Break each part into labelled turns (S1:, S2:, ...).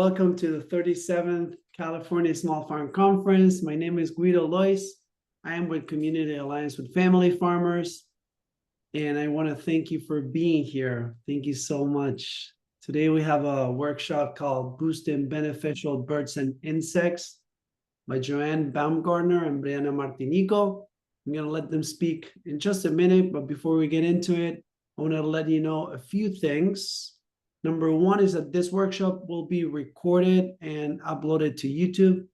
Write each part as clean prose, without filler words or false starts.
S1: welcome to the 37th California Small Farm Conference. My name is Guido Lois. I am with Community Alliance with Family Farmers, and I want to thank you for being here. Thank you so much. Today we have a workshop called Boosting Beneficial Birds and Insects by Joanne Baumgartner and Breanna Martinico. I'm going to let them speak in just a minute, but before we get into it, I want to let you know a few things. Number one is that this workshop will be recorded and uploaded to YouTube.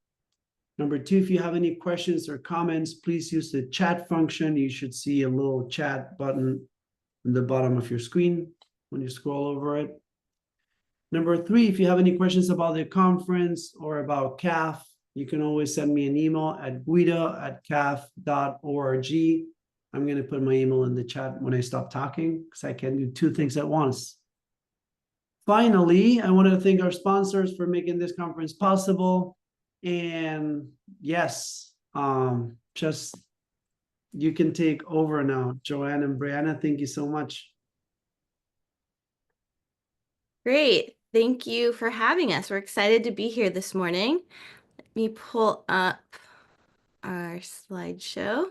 S1: Number two, if you have any questions or comments, please use the chat function. You should see a little chat button in the bottom of your screen when you scroll over it. Number three, if you have any questions about the conference or about CAF, you can always send me an email at guido@caf.org. I'm going to put my email in the chat when I stop talking because I can do two things at once. Finally, I want to thank our sponsors for making this conference possible. And yes, just you can take over now. Joanne and Breanna, thank you so much.
S2: Great. Thank you for having us. We're excited to be here this morning. Let me pull up our slideshow.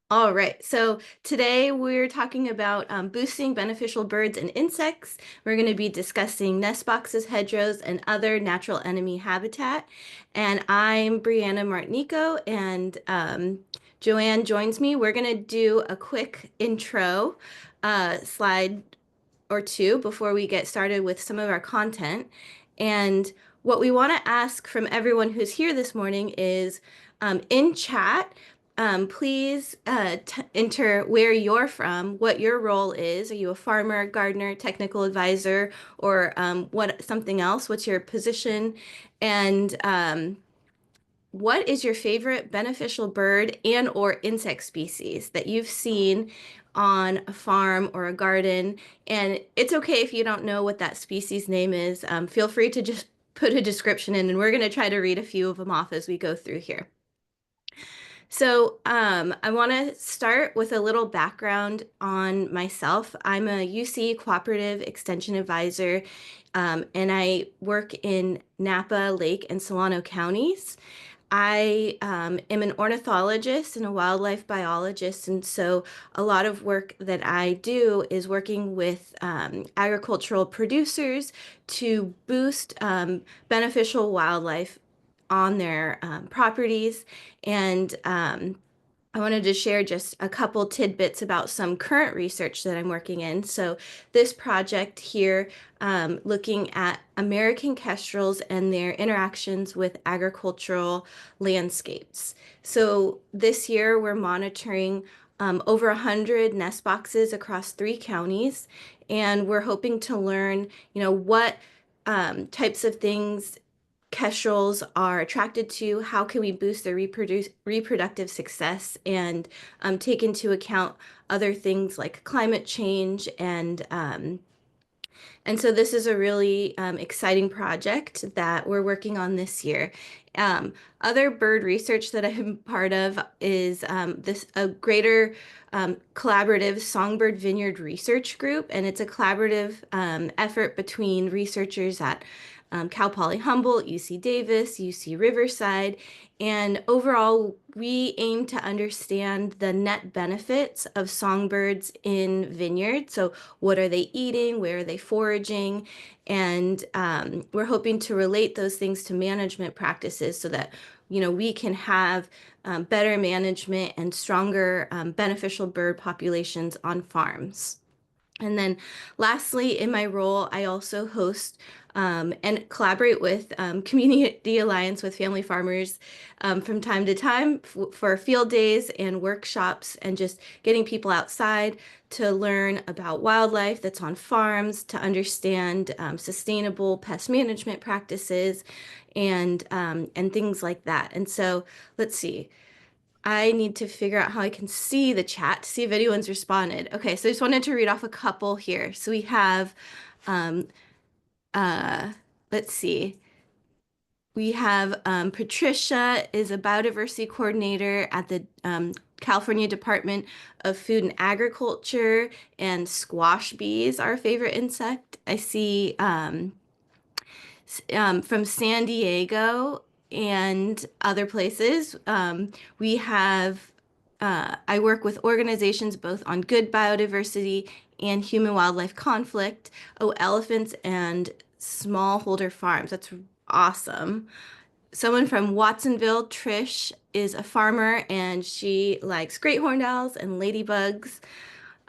S2: All right, so today we're talking about boosting beneficial birds and insects. We're going to be discussing nest boxes, hedgerows, and other natural enemy habitat. And I'm Breanna Martinico, and Joanne joins me. We're going to do a quick intro slide or two before we get started with some of our content. And what we want to ask from everyone who's here this morning is in chat, please enter where you're from, what your role is. Are you a farmer, gardener, technical advisor, or something else? What's your position? And what is your favorite beneficial bird and or insect species that you've seen on a farm or a garden? And it's okay if you don't know what that species name is. Feel free to just put a description in, and we're going to try to read a few of them off as we go through here. So I want to start with a little background on myself. I'm a UC Cooperative Extension Advisor, and I work in Napa, Lake, and Solano counties. I am an ornithologist and a wildlife biologist, and so a lot of work that I do is working with agricultural producers to boost beneficial wildlife on their properties. And I wanted to share just a couple tidbits about some current research that I'm working in. So this project here, looking at American kestrels and their interactions with agricultural landscapes. So this year we're monitoring over 100 nest boxes across 3 counties, and we're hoping to learn, what types of things kestrels are attracted to, how can we boost their reproductive success, and take into account other things like climate change. And so this is a really exciting project that we're working on this year. Other bird research that I'm part of is a greater collaborative songbird vineyard research group, and it's a collaborative effort between researchers at Cal Poly Humboldt, UC Davis, UC Riverside, and overall we aim to understand the net benefits of songbirds in vineyards. So what are they eating? Where are they foraging? And we're hoping to relate those things to management practices so that we can have better management and stronger beneficial bird populations on farms. And then lastly, in my role, I also host and collaborate with Community Alliance with Family Farmers from time to time for field days and workshops, and just getting people outside to learn about wildlife that's on farms, to understand sustainable pest management practices and things like that. And so let's see. I need to figure out how I can see the chat to see if anyone's responded. Okay, so I just wanted to read off a couple here. So we have, let's see. We have Patricia is a biodiversity coordinator at the California Department of Food and Agriculture, and squash bees are a favorite insect. I see from San Diego and other places. We have, I work with organizations both on good biodiversity and human wildlife conflict. Oh, elephants and smallholder farms. That's awesome. Someone from Watsonville, Trish, is a farmer and she likes great horned owls and ladybugs.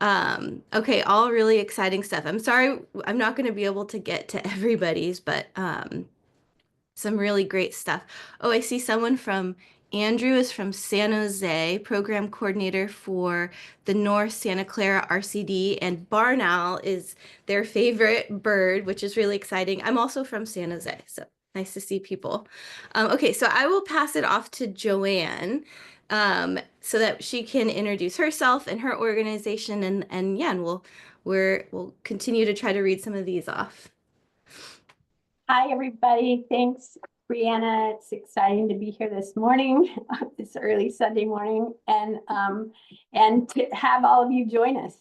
S2: Okay, all really exciting stuff. I'm sorry, I'm not going to be able to get to everybody's, but some really great stuff. Oh, I see someone from Andrew is from San Jose, program coordinator for the North Santa Clara RCD, and barn owl is their favorite bird, which is really exciting. I'm also from San Jose, so nice to see people. Okay, so I will pass it off to Joanne so that she can introduce herself and her organization, and yeah, and we'll continue to try to read some of these off.
S3: Hi, everybody. Thanks, Breanna. It's exciting to be here this morning, this early Sunday morning, and to have all of you join us.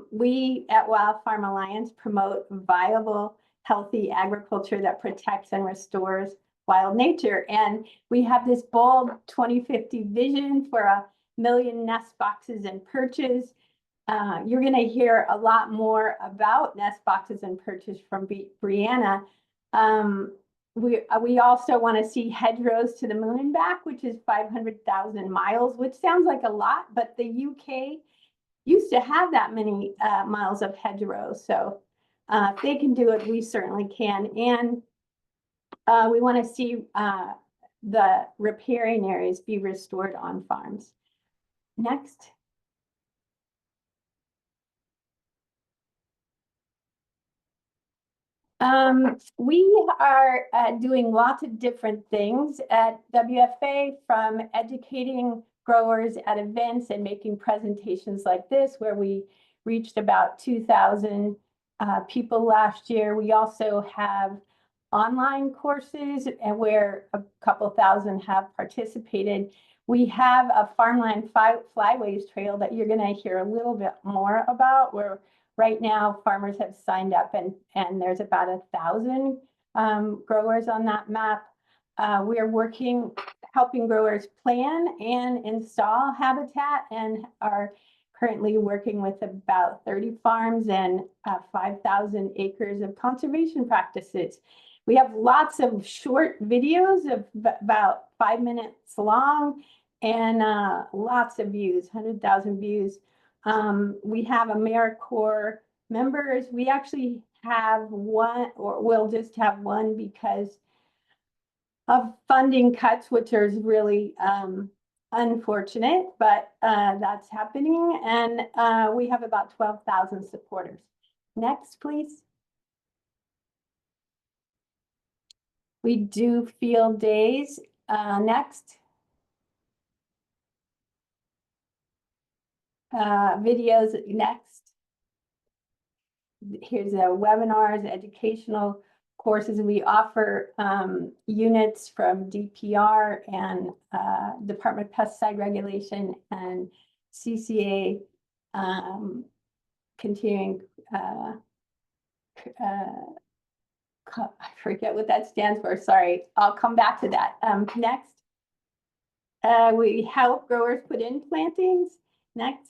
S3: We at Wild Farm Alliance promote viable, healthy agriculture that protects and restores wild nature. And we have this bold 2050 vision for 1 million nest boxes and perches. You're going to hear a lot more about nest boxes and perches from Breanna. We also want to see hedgerows to the moon and back, which is 500,000 miles, which sounds like a lot, but the UK used to have that many miles of hedgerows. So if they can do it, we certainly can. And we want to see the riparian areas be restored on farms. Next. We are doing lots of different things at WFA, from educating growers at events and making presentations like this, where we reached about 2,000 people last year. We also have online courses and where a couple thousand have participated. We have a farmland flyways trail that you're going to hear a little bit more about, where right now farmers have signed up and there's about 1,000 growers on that map. We are helping growers plan and install habitat, and are currently working with about 30 farms and 5,000 acres of conservation practices. We have lots of short videos of about 5 minutes long and lots of views, 100,000 views. We have AmeriCorps members. We actually have one, or we'll just have one because of funding cuts, which is really unfortunate, but that's happening. And we have about 12,000 supporters. Next, please. We do field days. Next. Videos next. Here's the webinars, educational courses. We offer units from DPR and Department of Pesticide Regulation and CCA continuing. I forget what that stands for. Sorry, I'll come back to that. Next. We help growers put in plantings. Next.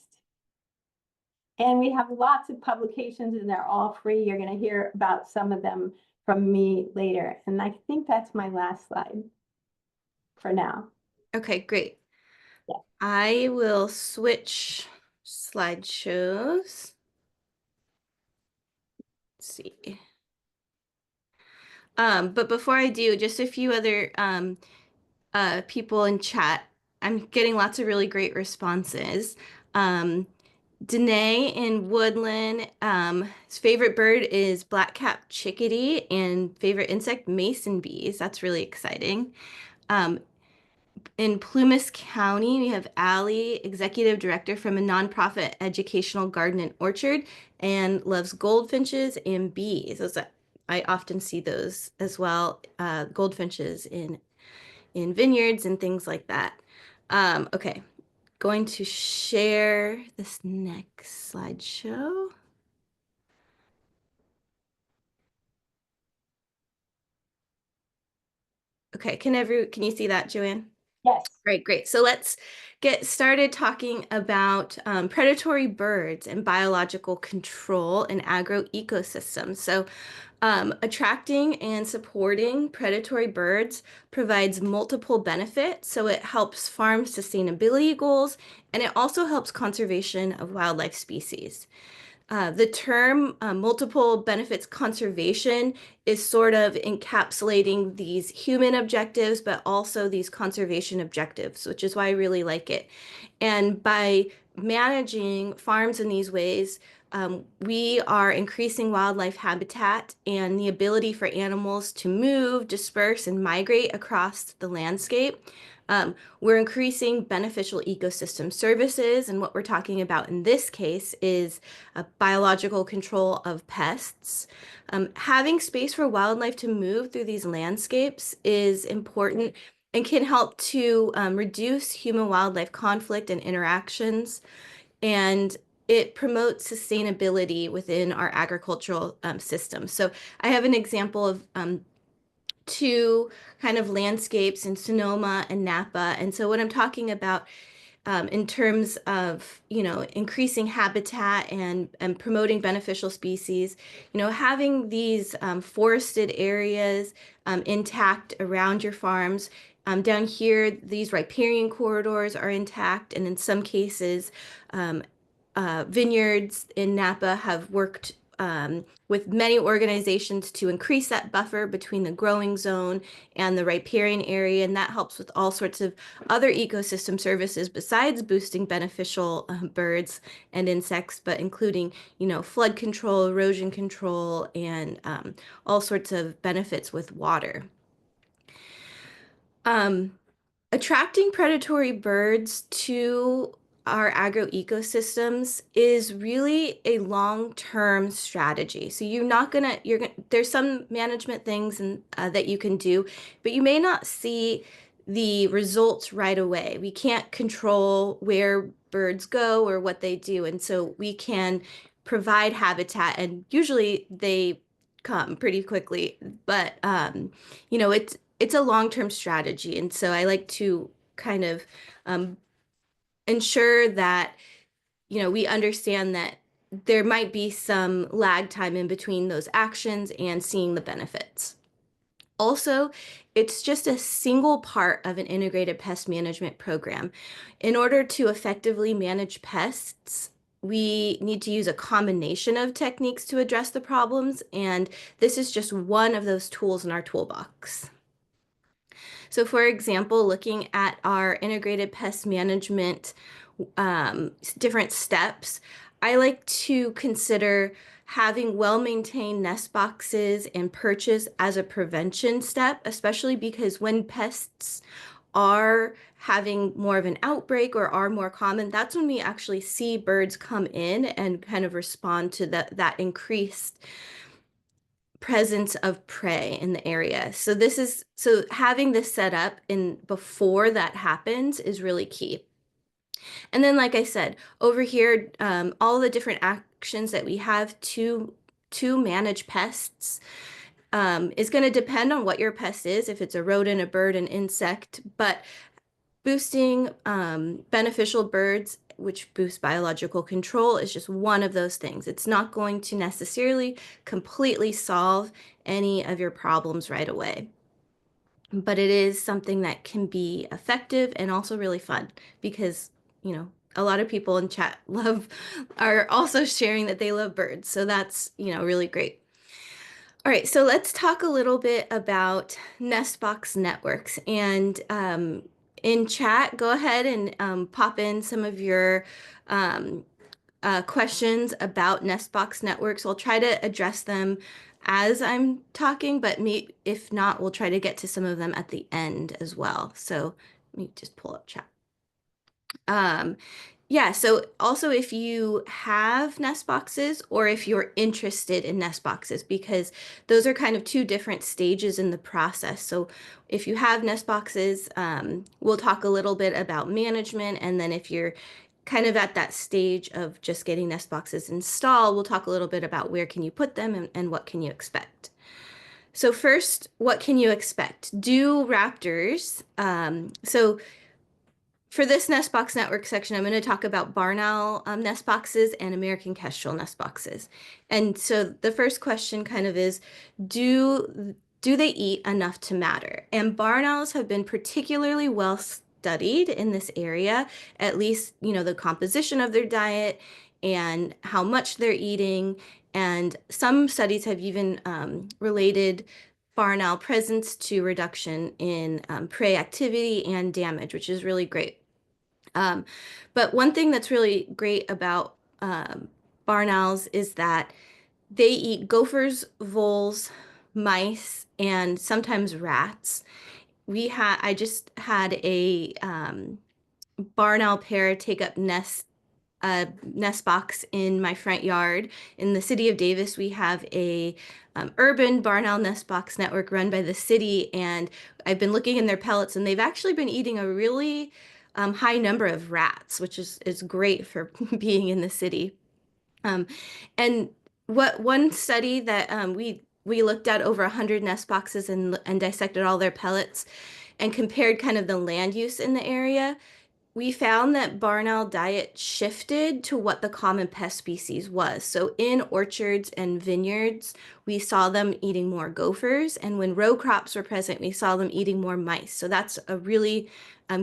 S3: And we have lots of publications and they're all free. You're going to hear about some of them from me later. And I think that's my last slide for now.
S2: Okay, great.
S3: Yeah.
S2: I will switch slideshows. Let's see. But before I do, just a few other people in chat. I'm getting lots of really great responses. Danae in Woodland, his favorite bird is black-capped chickadee, and favorite insect mason bees. That's really exciting. In Plumas County, we have Allie, executive director from a nonprofit educational garden and orchard, and loves goldfinches and bees. I often see those as well, goldfinches in vineyards and things like that. Okay, going to share this next slideshow. Okay, can you see that, Joanne?
S3: Yes.
S2: Right, great. So let's get started talking about predatory birds and biological control in agroecosystems. So attracting and supporting predatory birds provides multiple benefits. So it helps farm sustainability goals, and it also helps conservation of wildlife species. The term multiple benefits conservation is sort of encapsulating these human objectives, but also these conservation objectives, which is why I really like it. And by managing farms in these ways, we are increasing wildlife habitat and the ability for animals to move, disperse, and migrate across the landscape. We're increasing beneficial ecosystem services, and what we're talking about in this case is biological control of pests. Having space for wildlife to move through these landscapes is important and can help to reduce human-wildlife conflict and interactions, and it promotes sustainability within our agricultural system. So I have an example of two kind of landscapes in Sonoma and Napa. And so what I'm talking about in terms of, increasing habitat and promoting beneficial species, having these forested areas intact around your farms. Down here, these riparian corridors are intact, and in some cases, vineyards in Napa have worked with many organizations to increase that buffer between the growing zone and the riparian area, and that helps with all sorts of other ecosystem services besides boosting beneficial birds and insects, but including, flood control, erosion control, and all sorts of benefits with water. Attracting predatory birds to our agroecosystems is really a long-term strategy. So there's some management things that you can do, but you may not see the results right away. We can't control where birds go or what they do, and so we can provide habitat, and usually they come pretty quickly, but it's a long-term strategy. And so I like to kind of ensure that, we understand that there might be some lag time in between those actions and seeing the benefits. Also, it's just a single part of an integrated pest management program. In order to effectively manage pests, we need to use a combination of techniques to address the problems, and this is just one of those tools in our toolbox. So for example, looking at our integrated pest management different steps, I like to consider having well-maintained nest boxes and perches as a prevention step, especially because when pests are having more of an outbreak or are more common, that's when we actually see birds come in and kind of respond to that increased presence of prey in the area. So having this set up before that happens is really key. And then, like I said, over here, all the different actions that we have to manage pests is going to depend on what your pest is, if it's a rodent, a bird, an insect, but boosting beneficial birds, which boosts biological control, is just one of those things. It's not going to necessarily completely solve any of your problems right away, but it is something that can be effective and also really fun because, a lot of people in chat are also sharing that they love birds. So that's, really great. All right, so let's talk a little bit about nest box networks. And in chat, go ahead and pop in some of your questions about nest box networks. I'll try to address them as I'm talking, but if not, we'll try to get to some of them at the end as well. So let me just pull up chat. Yeah, so also if you have nest boxes or if you're interested in nest boxes, because those are kind of two different stages in the process. So if you have nest boxes, we'll talk a little bit about management. And then if you're kind of at that stage of just getting nest boxes installed, we'll talk a little bit about where can you put them and what can you expect. So first, what can you expect? Do raptors, so for this nest box network section, I'm going to talk about barn owl nest boxes and American kestrel nest boxes. And so the first question kind of is, do they eat enough to matter? And barn owls have been particularly well studied in this area, at least, the composition of their diet and how much they're eating. And some studies have even related barn owl presence to reduction in prey activity and damage, which is really great. But one thing that's really great about barn owls is that they eat gophers, voles, mice, and sometimes rats. I just had a barn owl pair take up nest box in my front yard. In the city of Davis, we have a urban barn owl nest box network run by the city, and I've been looking in their pellets, and they've actually been eating a really high number of rats, which is great for being in the city. And what one study that we looked at over 100 nest boxes and dissected all their pellets and compared kind of the land use in the area. We found that barn owl diet shifted to what the common pest species was. So in orchards and vineyards, we saw them eating more gophers, and when row crops were present, we saw them eating more mice. So that's a really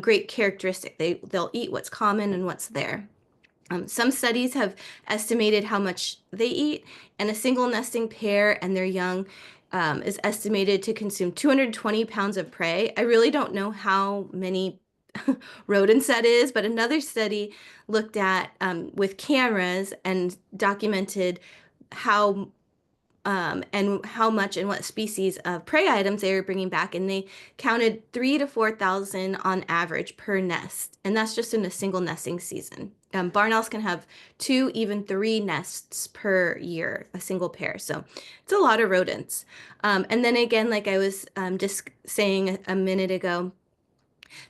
S2: great characteristic. They'll eat what's common and what's there. Some studies have estimated how much they eat, and a single nesting pair and their young is estimated to consume 220 pounds of prey. I really don't know how many rodents that is, but another study looked at with cameras and documented how and how much and what species of prey items they were bringing back, and they counted 3,000 to 4,000 on average per nest, and that's just in a single nesting season. Barn owls can have 2, even 3 nests per year, a single pair, so it's a lot of rodents. And then again, like I was just saying a minute ago,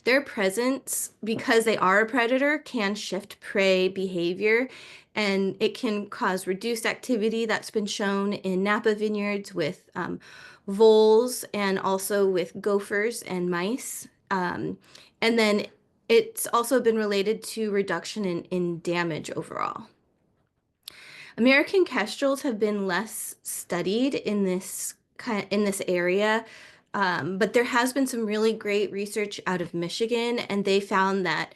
S2: their presence, because they are a predator, can shift prey behavior, and it can cause reduced activity. That's been shown in Napa vineyards with voles and also with gophers and mice. And then it's also been related to reduction in damage overall. American kestrels have been less studied in this area, but there has been some really great research out of Michigan, and they found that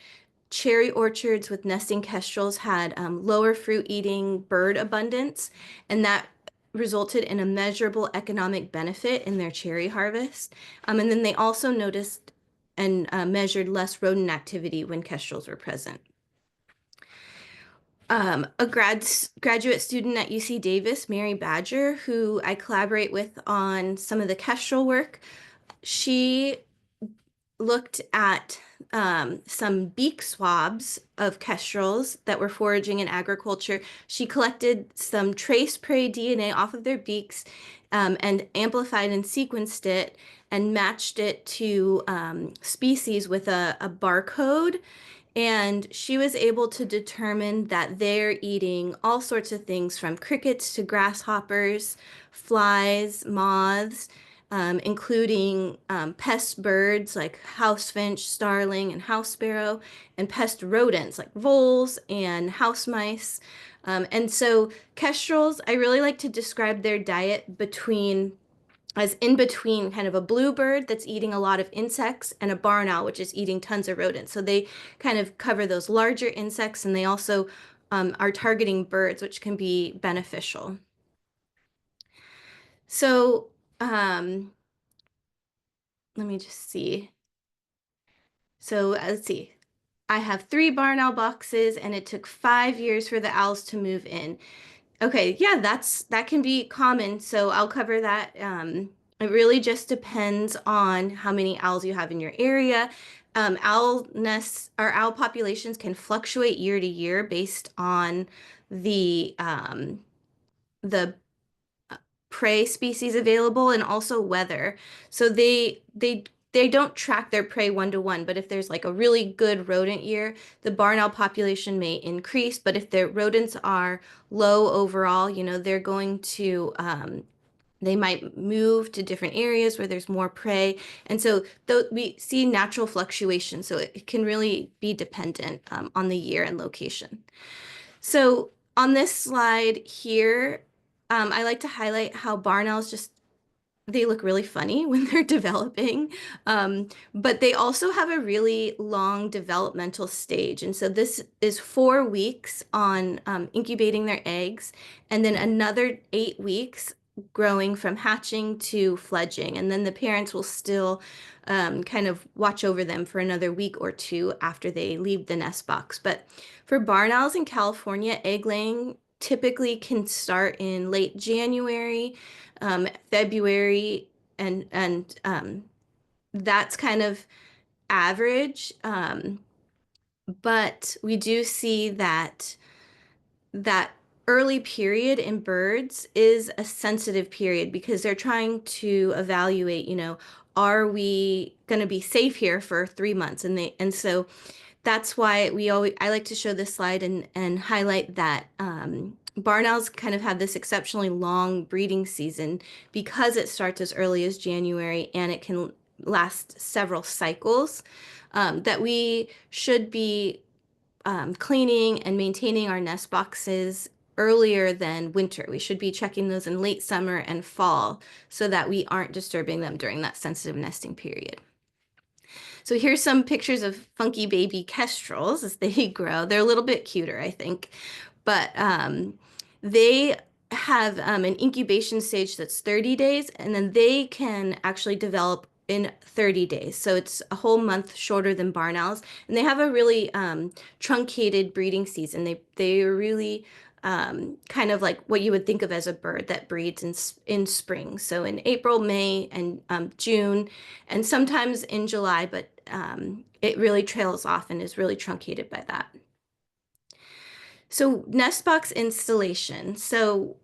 S2: cherry orchards with nesting kestrels had lower fruit-eating bird abundance, and that resulted in a measurable economic benefit in their cherry harvest. And then they also noticed and measured less rodent activity when kestrels were present. A graduate student at UC Davis, Mary Badger, who I collaborate with on some of the kestrel work, she looked at some beak swabs of kestrels that were foraging in agriculture. She collected some trace prey DNA off of their beaks and amplified and sequenced it and matched it to species with a barcode. And she was able to determine that they're eating all sorts of things from crickets to grasshoppers, flies, moths, including pest birds like house finch, starling, and house sparrow, and pest rodents like voles and house mice. And so kestrels, I really like to describe their diet as in between kind of a bluebird that's eating a lot of insects and a barn owl, which is eating tons of rodents. So they kind of cover those larger insects, and they also are targeting birds, which can be beneficial. So let me just see. So let's see. I have 3 barn owl boxes, and it took 5 years for the owls to move in. Okay, yeah, that can be common, so I'll cover that. It really just depends on how many owls you have in your area. Owl nests or owl populations can fluctuate year to year based on the prey species available and also weather. So they don't track their prey one to one, but if there's like a really good rodent year, the barn owl population may increase. But if the rodents are low overall, they're going to they might move to different areas where there's more prey. And so we see natural fluctuation. So it can really be dependent on the year and location. So on this slide here, I like to highlight how barn owls they look really funny when they're developing, but they also have a really long developmental stage. And so this is 4 weeks on incubating their eggs, and then another 8 weeks growing from hatching to fledging. And then the parents will still kind of watch over them for another week or two after they leave the nest box. But for barn owls in California, egg laying typically can start in late January, February, and that's kind of average. But we do see that early period in birds is a sensitive period because they're trying to evaluate, are we going to be safe here for 3 months? And so that's why I like to show this slide and highlight that barn owls kind of have this exceptionally long breeding season because it starts as early as January and it can last several cycles, that we should be cleaning and maintaining our nest boxes earlier than winter. We should be checking those in late summer and fall so that we aren't disturbing them during that sensitive nesting period. So here's some pictures of funky baby kestrels as they grow. They're a little bit cuter, I think, but they have an incubation stage that's 30 days, and then they can actually develop in 30 days. So it's a whole month shorter than barn owls, and they have a really truncated breeding season. They are really kind of like what you would think of as a bird that breeds in spring. So in April, May, and June, and sometimes in July, but it really trails off and is really truncated by that. So nest box installation. So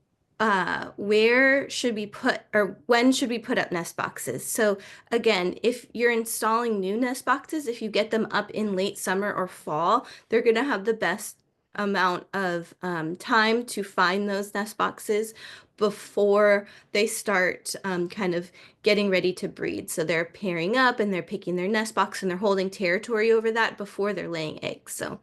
S2: where should we put, or when should we put up nest boxes? So again, if you're installing new nest boxes, if you get them up in late summer or fall, they're going to have the best amount of time to find those nest boxes before they start kind of getting ready to breed. So they're pairing up and they're picking their nest box and they're holding territory over that before they're laying eggs. So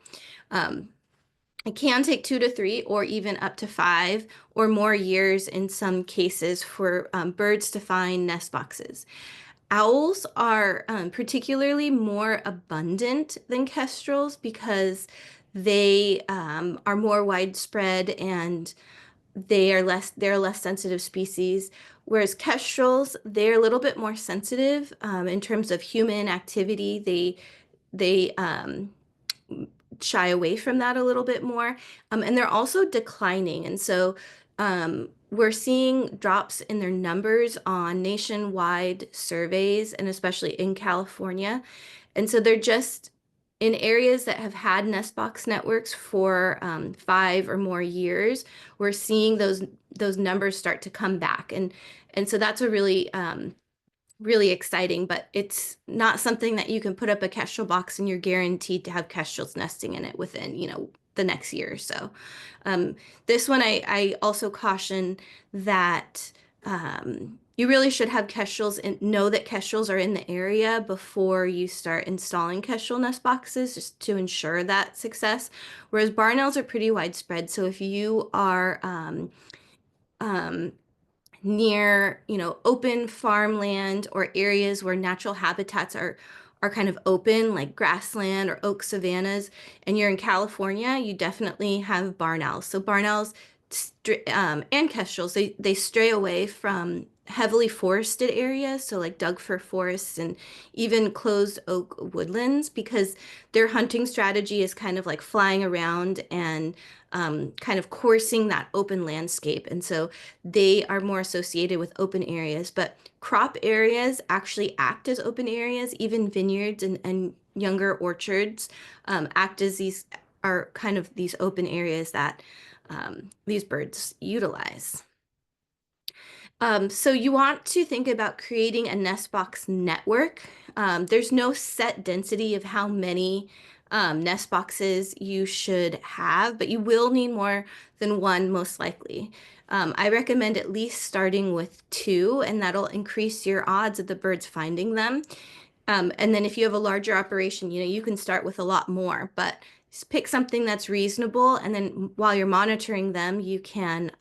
S2: it can take 2 to 3 or even up to 5 or more years in some cases for birds to find nest boxes. Owls are particularly more abundant than kestrels because they are more widespread and they're a less sensitive species. Whereas kestrels, they're a little bit more sensitive in terms of human activity. They shy away from that a little bit more. And they're also declining. And so we're seeing drops in their numbers on nationwide surveys, and especially in California. And so they're just in areas that have had nest box networks for 5 or more years, we're seeing those numbers start to come back. And so that's a really really exciting, but it's not something that you can put up a kestrel box and you're guaranteed to have kestrels nesting in it within, the next year or so. This one, I also caution that you really should have kestrels and know that kestrels are in the area before you start installing kestrel nest boxes, just to ensure that success. Whereas barn owls are pretty widespread. So if you are near, open farmland or areas where natural habitats are kind of open, like grassland or oak savannas, and you're in California, you definitely have barn owls. So barn owls and kestrels, they stray away from heavily forested areas, so like dug fir forests and even closed oak woodlands, because their hunting strategy is kind of like flying around and kind of coursing that open landscape. And so they are more associated with open areas, but crop areas actually act as open areas, even vineyards and younger orchards act as these are kind of these open areas that these birds utilize. So you want to think about creating a nest box network. There's no set density of how many nest boxes you should have, but you will need more than one most likely. I recommend at least starting with 2, and that'll increase your odds of the birds finding them. And then if you have a larger operation, you can start with a lot more, but just pick something that's reasonable. And then while you're monitoring them, you can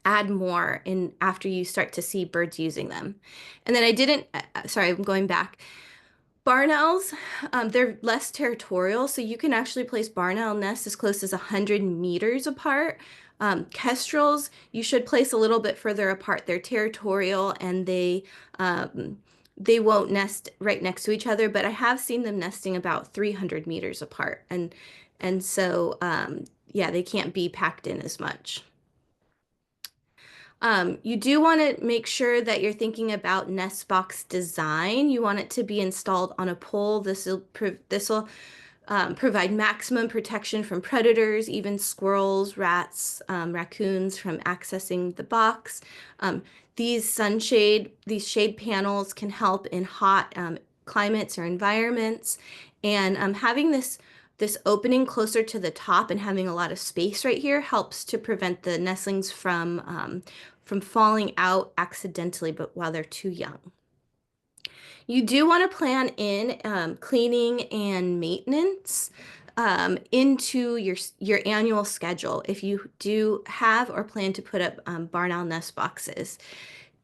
S2: add more in after you start to see birds using them. And then sorry, I'm going back. Barn owls, they're less territorial, so you can actually place barn owl nests as close as 100 meters apart. Kestrels, you should place a little bit further apart. They're territorial and they won't nest right next to each other, but I have seen them nesting about 300 meters apart. And so, yeah, they can't be packed in as much. You do want to make sure that you're thinking about nest box design. You want it to be installed on a pole. This will provide maximum protection from predators, even squirrels, rats, raccoons from accessing the box. These shade panels can help in hot climates or environments. And having this opening closer to the top and having a lot of space right here helps to prevent the nestlings from falling out accidentally, but while they're too young. You do want to plan in cleaning and maintenance into your annual schedule if you do have or plan to put up barn owl nest boxes,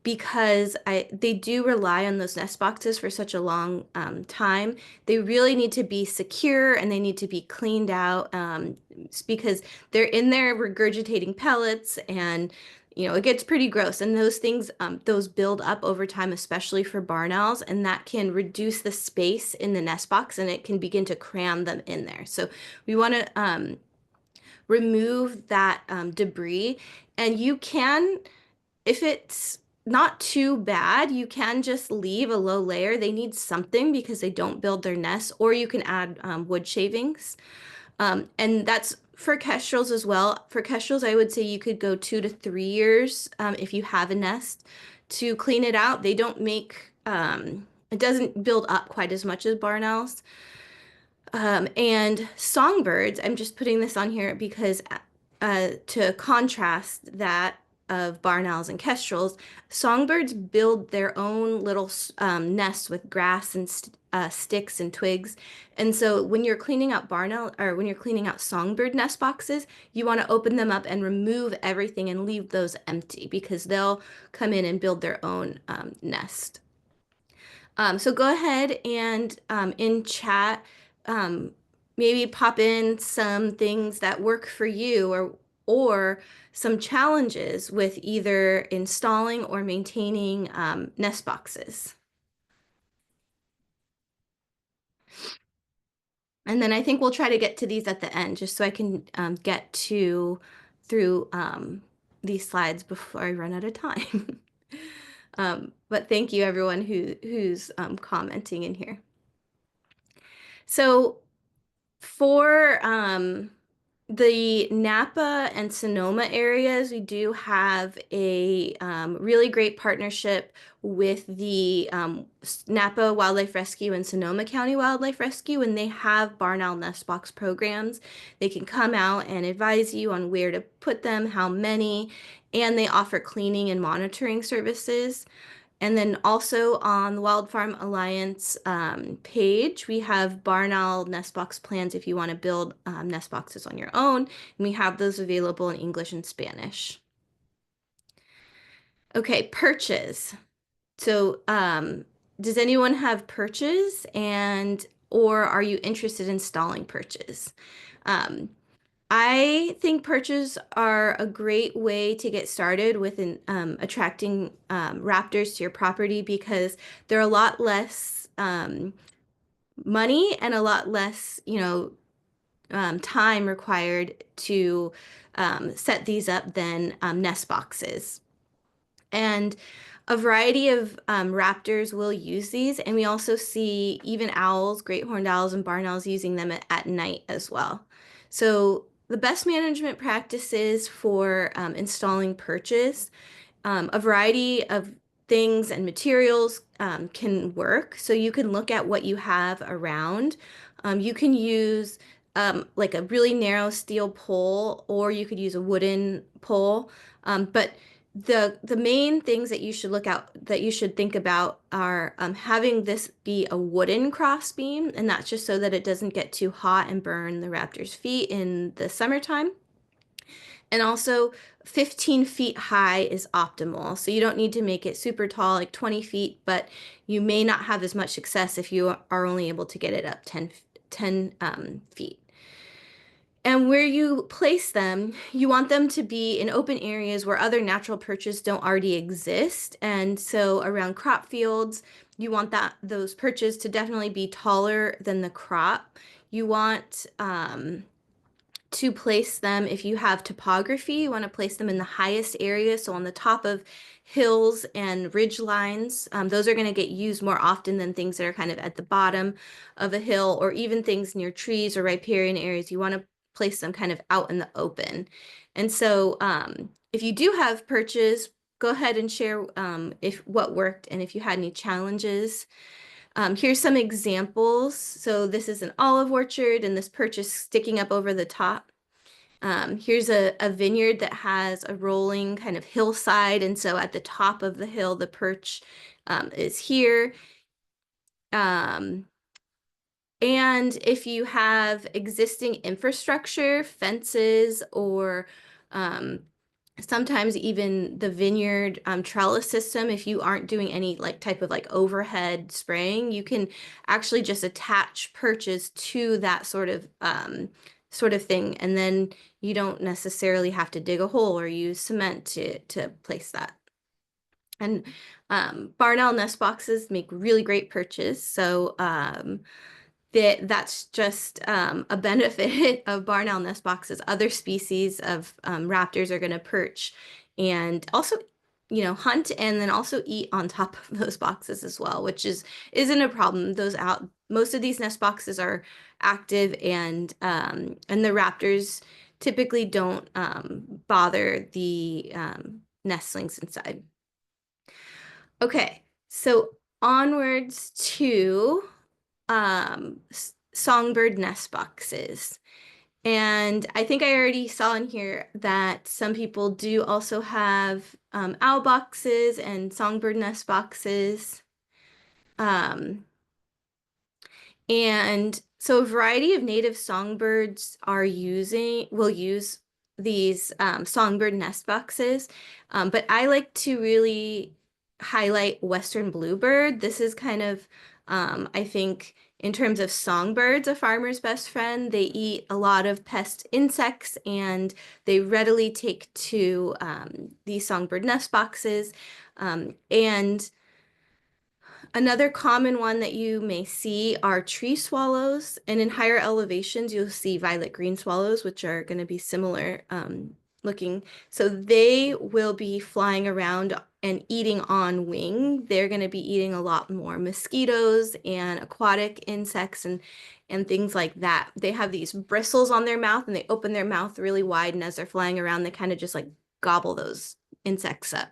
S2: because they do rely on those nest boxes for such a long time. They really need to be secure and they need to be cleaned out because they're in there regurgitating pellets, and it gets pretty gross. And those things, those build up over time, especially for barn owls, and that can reduce the space in the nest box and it can begin to cram them in there. So we want to remove that debris, and you can, if it's not too bad, you can just leave a low layer. They need something because they don't build their nests, or you can add wood shavings. And that's for kestrels as well. For kestrels, I would say you could go 2 to 3 years if you have a nest to clean it out. They don't it doesn't build up quite as much as barn owls. And songbirds, I'm just putting this on here because to contrast that of barn owls and kestrels, songbirds build their own little nests with grass and sticks and twigs. And so when you're cleaning out when you're cleaning out songbird nest boxes, you want to open them up and remove everything and leave those empty because they'll come in and build their own nest. So go ahead and in chat, maybe pop in some things that work for you or some challenges with either installing or maintaining nest boxes. And then I think we'll try to get to these at the end just so I can get through these slides before I run out of time. But thank you everyone who's commenting in here. So for the Napa and Sonoma areas, we do have a really great partnership with the Napa Wildlife Rescue and Sonoma County Wildlife Rescue, and they have barn owl nest box programs. They can come out and advise you on where to put them, how many, and they offer cleaning and monitoring services. And then also on the Wild Farm Alliance page, we have barn owl nest box plans if you want to build nest boxes on your own. And we have those available in English and Spanish. Okay, perches. So does anyone have perches, or are you interested in installing perches? I think perches are a great way to get started with attracting raptors to your property because they're a lot less money and a lot less, time required to set these up than nest boxes. And A variety of raptors will use these, and we also see even owls, great horned owls, and barn owls using them at night as well. So the best management practices for installing perches, a variety of things and materials can work. So you can look at what you have around. You can use like a really narrow steel pole, or you could use a wooden pole. But the main things that you should look out that you should think about are having this be a wooden cross beam, and that's just so that it doesn't get too hot and burn the raptor's feet in the summertime. And also 15 feet high is optimal. So you don't need to make it super tall, like 20 feet, but you may not have as much success if you are only able to get it up 10 feet. And where you place them, you want them to be in open areas where other natural perches don't already exist. And so around crop fields, you want those perches to definitely be taller than the crop. You want to place them, if you have topography, you want to place them in the highest area, so on the top of hills and ridge lines. Those are going to get used more often than things that are kind of at the bottom of a hill, or even things near trees or riparian areas. You want to place them kind of out in the open. And so if you do have perches, go ahead and share what worked and if you had any challenges. Here's some examples. So this is an olive orchard, and this perch is sticking up over the top. Here's a vineyard that has a rolling kind of hillside, and so at the top of the hill, the perch is here. And if you have existing infrastructure, fences, or sometimes even the vineyard trellis system, if you aren't doing any type of overhead spraying, you can actually just attach perches to that sort of thing, and then you don't necessarily have to dig a hole or use cement to place that. And barn owl nest boxes make really great perches, so that's just a benefit of barn owl nest boxes. Other species of raptors are going to perch and also, hunt and then also eat on top of those boxes as well, which isn't a problem. Most of these nest boxes are active, and the raptors typically don't bother the nestlings inside. Okay, so onwards to songbird nest boxes. And I think I already saw in here that some people do also have owl boxes and songbird nest boxes. And so a variety of native songbirds will use these songbird nest boxes. But I like to really highlight Western bluebird. This is kind of, I think, in terms of songbirds, a farmer's best friend. They eat a lot of pest insects, and they readily take to these songbird nest boxes. And another common one that you may see are tree swallows, and in higher elevations, you'll see violet green swallows, which are going to be similar looking. So they will be flying around and eating on wing. They're going to be eating a lot more mosquitoes and aquatic insects and things like that. They have these bristles on their mouth, and they open their mouth really wide, and as they're flying around, they kind of just gobble those insects up.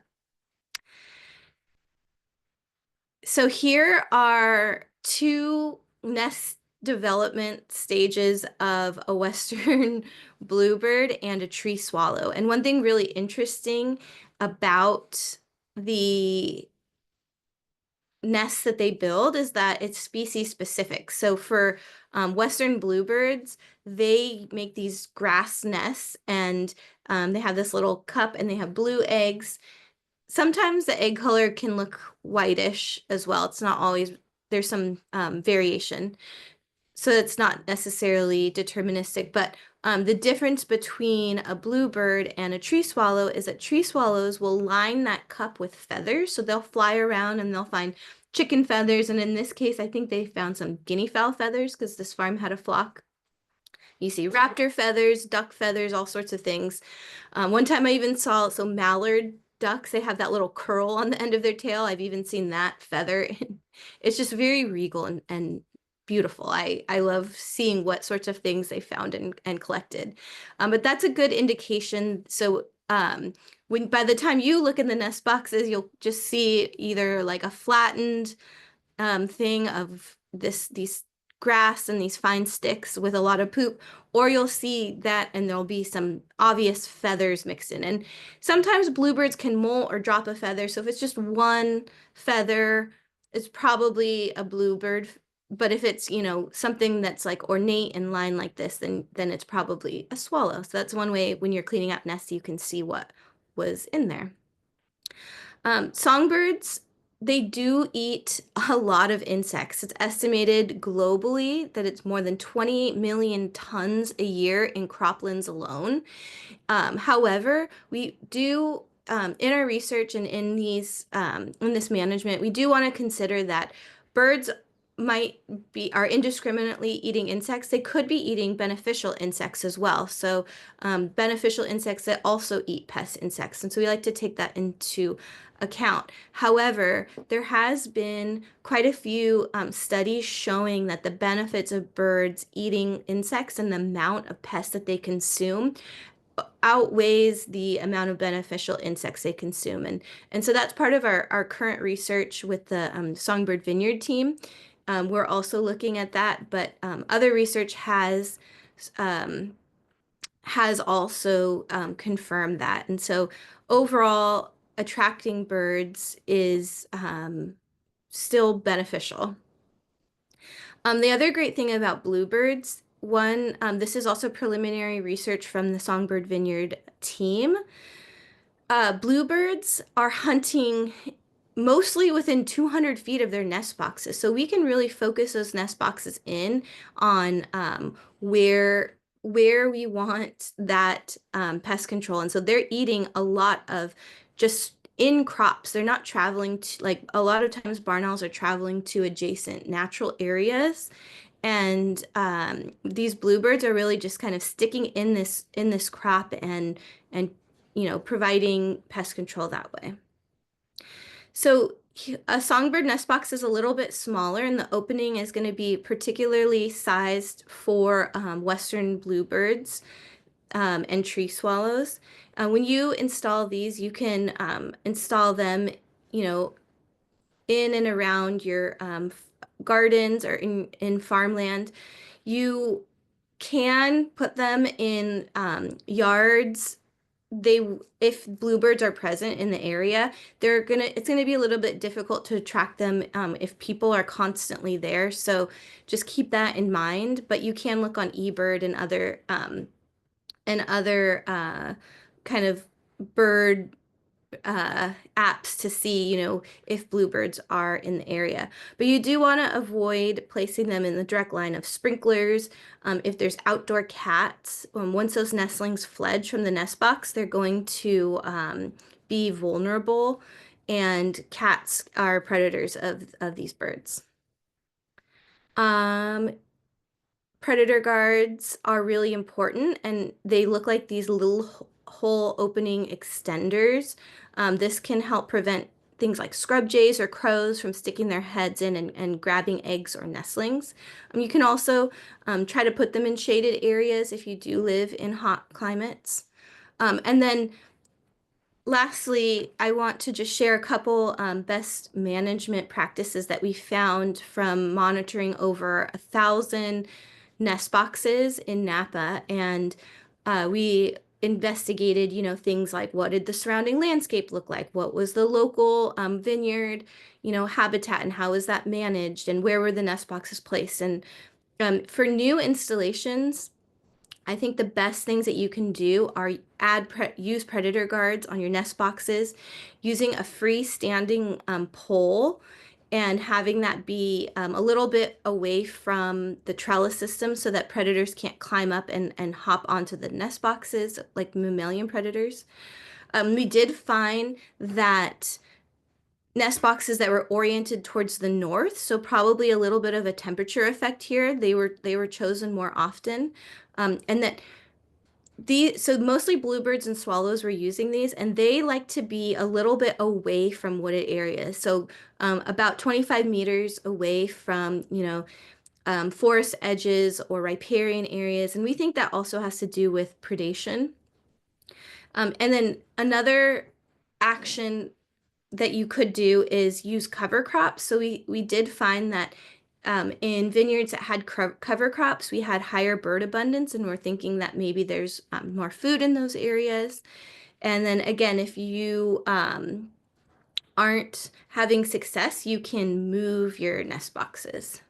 S2: So here are two nest development stages of a Western bluebird and a tree swallow. And one thing really interesting about the nests that they build is that it's species specific. So for Western bluebirds, they make these grass nests, and they have this little cup, and they have blue eggs. Sometimes the egg color can look whitish as well. It's not always, there's some variation. So it's not necessarily deterministic, but the difference between a bluebird and a tree swallow is that tree swallows will line that cup with feathers. So they'll fly around and they'll find chicken feathers. And in this case, I think they found some guinea fowl feathers because this farm had a flock. You see raptor feathers, duck feathers, all sorts of things. One time I even saw mallard ducks, they have that little curl on the end of their tail. I've even seen that feather. It's just very regal and beautiful. I love seeing what sorts of things they found and collected. But that's a good indication. So when by the time you look in the nest boxes, you'll just see either like a flattened thing of these grass and these fine sticks with a lot of poop, or you'll see that and there'll be some obvious feathers mixed in. And sometimes bluebirds can molt or drop a feather. So if it's just one feather, it's probably a bluebird. But if it's, you know, something that's like ornate and lined like this, then it's probably a swallow. So that's one way when you're cleaning up nests, you can see what was in there. Songbirds, they do eat a lot of insects. It's estimated globally that it's more than 20 million tons a year in croplands alone. However, we do in our research and in this management, we do want to consider that birds are indiscriminately eating insects. They could be eating beneficial insects as well. So beneficial insects that also eat pest insects. And so we like to take that into account. However, there has been quite a few studies showing that the benefits of birds eating insects and the amount of pests that they consume outweighs the amount of beneficial insects they consume. And so that's part of our current research with the Songbird Vineyard team. We're also looking at that, but other research has also confirmed that. And so overall, attracting birds is still beneficial. The other great thing about bluebirds, this is also preliminary research from the Songbird Vineyard team. Bluebirds are hunting mostly within 200 feet of their nest boxes. So we can really focus those nest boxes in on where we want that pest control. And so they're eating a lot of just in crops. They're not traveling to, like a lot of times barn owls are traveling to adjacent natural areas. And these bluebirds are really just kind of sticking in this crop and you know, providing pest control that way. So a songbird nest box is a little bit smaller, and the opening is going to be particularly sized for western bluebirds and tree swallows. When you install these, you can install them, you know, in and around your gardens or in farmland. You can put them in yards. If bluebirds are present in the area, it's gonna be a little bit difficult to attract them if people are constantly there. So just keep that in mind. But you can look on eBird and other kind of bird apps to see, you know, if bluebirds are in the area. But you do want to avoid placing them in the direct line of sprinklers. If there's outdoor cats, once those nestlings fledge from the nest box, they're going to be vulnerable, and cats are predators of these birds. Predator guards are really important, and they look like these little hole opening extenders. This can help prevent things like scrub jays or crows from sticking their heads in and grabbing eggs or nestlings. You can also try to put them in shaded areas if you do live in hot climates. And then lastly, I want to just share a couple best management practices that we found from monitoring over 1,000 nest boxes in Napa. And we investigated, you know, things like what did the surrounding landscape look like? What was the local vineyard, you know, habitat, and how is that managed? And where were the nest boxes placed? And for new installations, I think the best things that you can do are use predator guards on your nest boxes, using a freestanding pole and having that be a little bit away from the trellis system so that predators can't climb up and hop onto the nest boxes like mammalian predators. We did find that nest boxes that were oriented towards the north, so probably a little bit of a temperature effect here, they were chosen more often, and that So mostly bluebirds and swallows were using these, and they like to be a little bit away from wooded areas. So about 25 meters away from, forest edges or riparian areas. And we think that also has to do with predation. And then another action that you could do is use cover crops. So we did find that in vineyards that had cover crops, we had higher bird abundance, and we're thinking that maybe there's more food in those areas. And then again, if you aren't having success, you can move your nest boxes.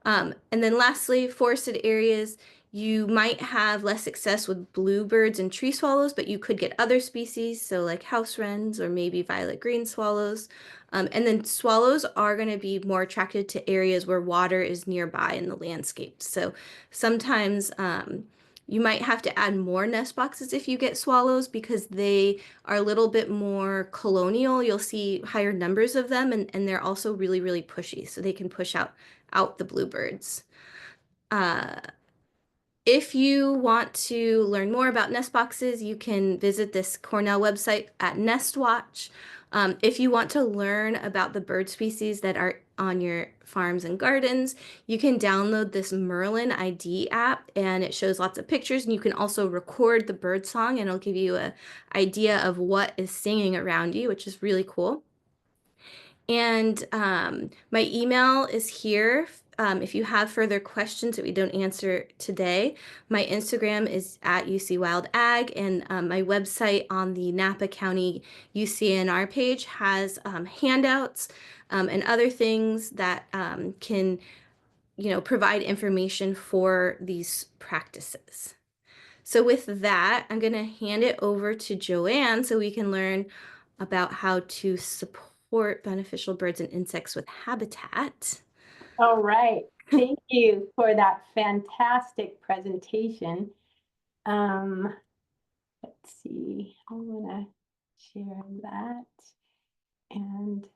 S2: And then lastly, forested areas, you might have less success with bluebirds and tree swallows, but you could get other species, so like house wrens or maybe violet green swallows. And then swallows are going to be more attracted to areas where water is nearby in the landscape. So sometimes you might have to add more nest boxes if you get swallows because they are a little bit more colonial. You'll see higher numbers of them, and they're also really, really pushy, so they can push out the bluebirds. If you want to learn more about nest boxes, you can visit this Cornell website at NestWatch. If you want to learn about the bird species that are on your farms and gardens, you can download this Merlin ID app, and it shows lots of pictures, and you can also record the bird song, and it'll give you an idea of what is singing around you, which is really cool. And my email is here. If you have further questions that we don't answer today, my Instagram is at UCWildAg, and my website on the Napa County UCNR page has handouts and other things that can, provide information for these practices. So with that, I'm going to hand it over to Joanne so we can learn about how to support beneficial birds and insects with habitat.
S3: All right. Thank you for that fantastic presentation. Let's see. I'm going to share that. And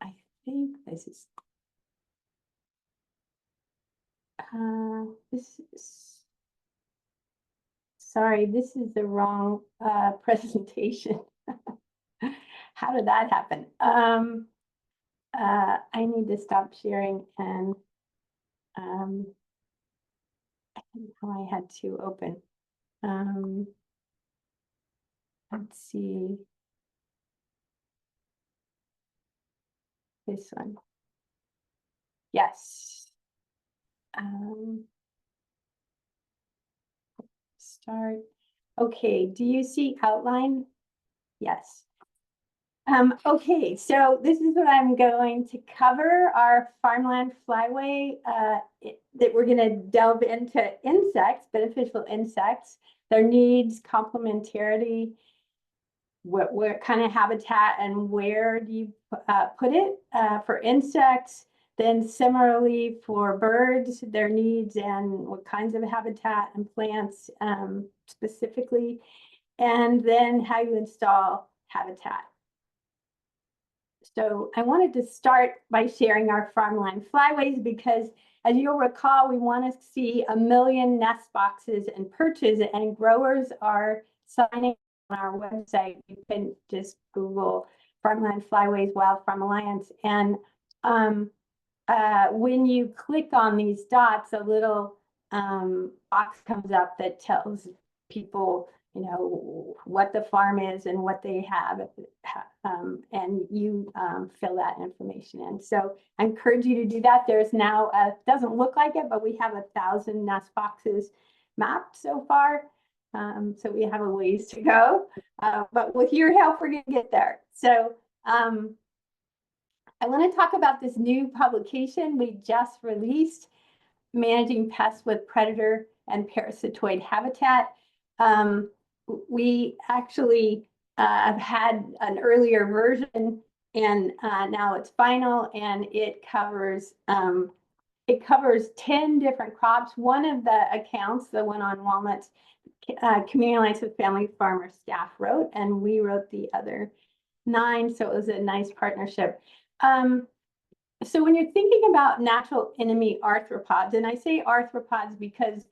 S3: I think this is sorry, this is the wrong presentation. How did that happen? I need to stop sharing, and I had to open. Let's see. This one. Yes. Start. Okay, do you see outline? Yes. Okay, so this is what I'm going to cover, our farmland flyway, that we're going to delve into insects, beneficial insects, their needs, complementarity, what kind of habitat and where do you put it for insects. Then similarly for birds, their needs and what kinds of habitat and plants specifically, and then how you install habitat. So I wanted to start by sharing our farmland flyways because, as you'll recall, we want to see 1 million nest boxes and perches, and growers are signing on our website. You can just Google farmland flyways, Wild Farm Alliance, and when you click on these dots, a little box comes up that tells people, what the farm is and what they have, and you fill that information in. So I encourage you to do that. There's now, doesn't look like it, but we have 1,000 nest boxes mapped so far. So we have a ways to go, but with your help, we're going to get there. So I want to talk about this new publication we just released, Managing Pests with Predator and Parasitoid Habitat. We actually have had an earlier version, and now it's final, and it covers 10 different crops. One of the accounts, the one on walnuts, Community Alliance with Family Farmer staff wrote, and we wrote the other 9, so it was a nice partnership. So when you're thinking about natural enemy arthropods, and I say arthropods because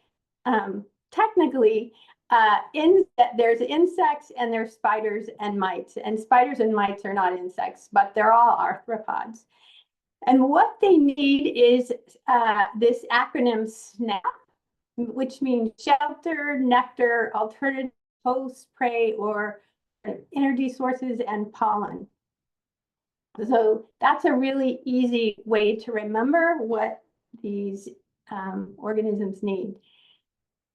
S3: technically there's insects and there's spiders and mites. And spiders and mites are not insects, but they're all arthropods. And what they need is this acronym SNAP, which means shelter, nectar, alternative host, prey, or energy sources, and pollen. So that's a really easy way to remember what these organisms need.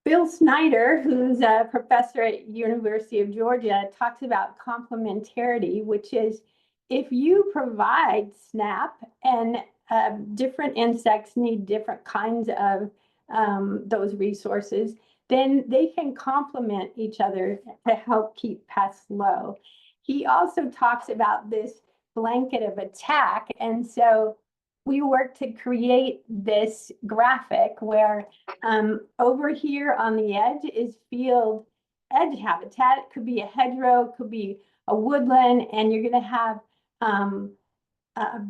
S3: Bill Snyder, who's a professor at University of Georgia, talks about complementarity, which is if you provide SNAP and different insects need different kinds of those resources, then they can complement each other to help keep pests low. He also talks about this blanket of attack. And so we work to create this graphic where over here on the edge is field edge habitat. It could be a hedgerow, it could be a woodland, and you're going to have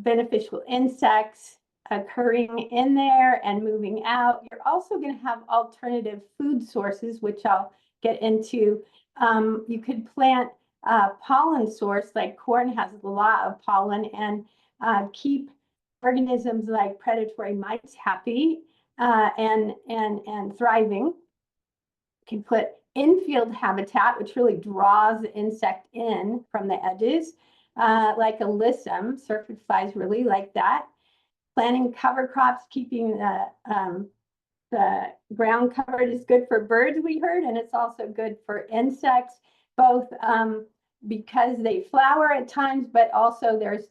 S3: beneficial insects occurring in there and moving out. You're also going to have alternative food sources, which I'll get into. You could plant pollen source, like corn has a lot of pollen, and keep organisms like predatory mites happy and thriving. You can put infield habitat, which really draws the insect in from the edges, like alyssum. Syrphid flies really like that. Planting cover crops, keeping the ground covered is good for birds, we heard, and it's also good for insects, both because they flower at times, but also there's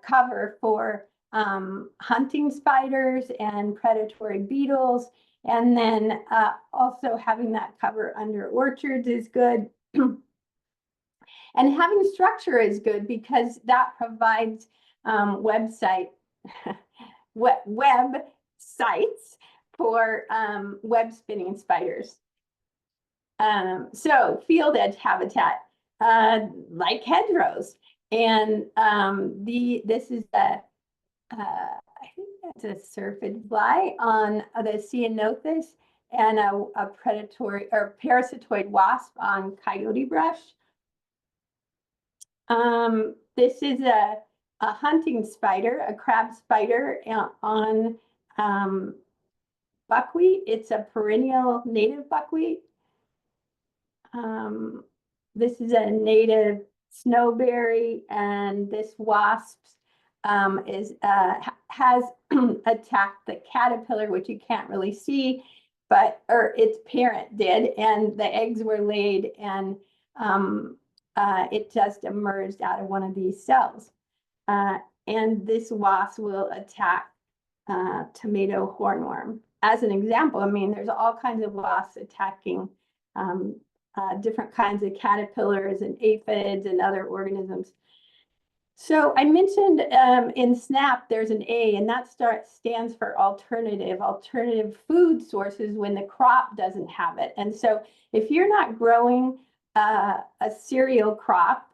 S3: cover for hunting spiders and predatory beetles. And then also having that cover under orchards is good. And having structure is good because that provides web sites for web spinning spiders. So field edge habitat, like hedgerows. And this is I think that's a syrphid fly on the Ceanothus, and a predatory or parasitoid wasp on coyote brush. This is a hunting spider, a crab spider on buckwheat. It's a perennial native buckwheat. This is a native snowberry, and this wasp has attacked the caterpillar, which you can't really see, but its parent did, and the eggs were laid, and it just emerged out of one of these cells. And this wasp will attack tomato hornworm. As an example, I mean, there's all kinds of wasps attacking different kinds of caterpillars and aphids and other organisms. So I mentioned in SNAP, there's an A, and that stands for alternative food sources when the crop doesn't have it. And so if you're not growing a cereal crop,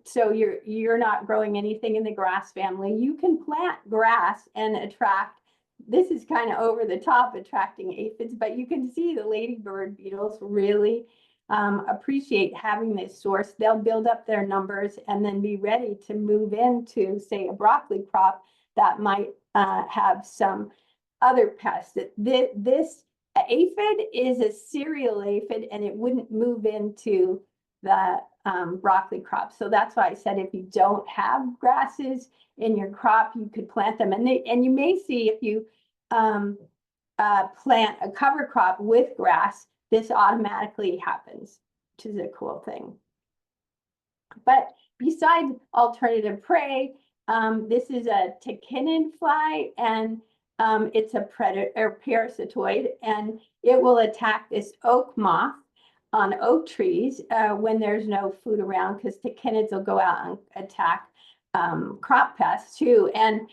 S3: so you're not growing anything in the grass family, you can plant grass and attract, this is kind of over the top attracting aphids, but you can see the ladybird beetles really appreciate having this source. They'll build up their numbers and then be ready to move into, say, a broccoli crop that might have some other pests. This aphid is a cereal aphid, and it wouldn't move into the broccoli crop. So that's why I said if you don't have grasses in your crop, you could plant them. And you may see if you plant a cover crop with grass, this automatically happens, which is a cool thing. But besides alternative prey, this is a tachinid fly, and it's a predator or parasitoid, and it will attack this oak moth on oak trees when there's no food around, because tachinids will go out and attack crop pests too. And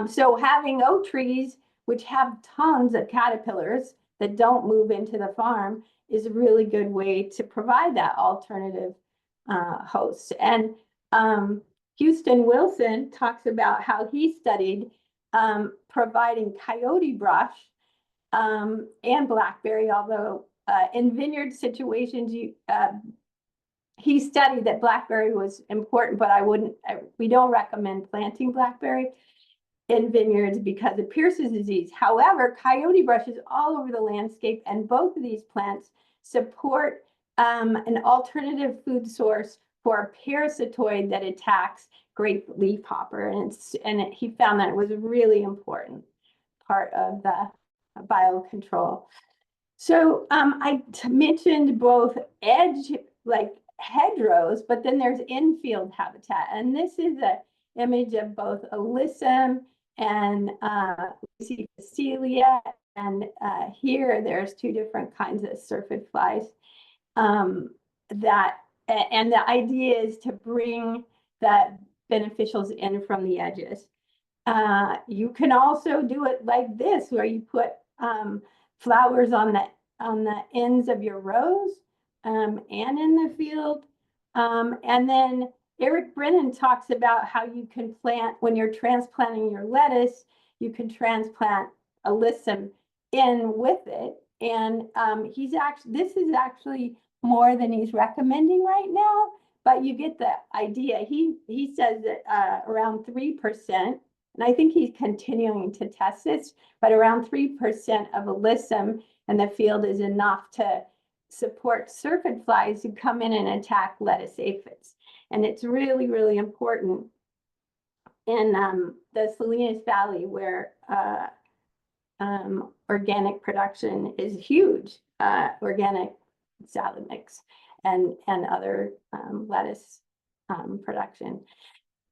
S3: so having oak trees, which have tons of caterpillars that don't move into the farm, is a really good way to provide that alternative host. And Houston Wilson talks about how he studied providing coyote brush and blackberry, although in vineyard situations, he studied that blackberry was important, but we don't recommend planting blackberry in vineyards because of Pierce's disease. However, coyote brush is all over the landscape, and both of these plants support an alternative food source for a parasitoid that attacks grape leafhopper, and he found that it was a really important part of the biocontrol. So I mentioned both like hedgerows, but then there's infield habitat, and this is an image of both alyssum and Celia, and here there's two different kinds of syrphid flies. And the idea is to bring the beneficials in from the edges. You can also do it like this, where you put flowers on the ends of your rows and in the field. And then Eric Breanna talks about how you can plant, when you're transplanting your lettuce, you can transplant alyssum in with it. And this is actually more than he's recommending right now, but you get the idea. He says that around 3%, and I think he's continuing to test this, but around 3% of alyssum in the field is enough to support syrphid flies who come in and attack lettuce aphids. And it's really, really important in the Salinas Valley, where organic production is huge, organic salad mix and other lettuce production.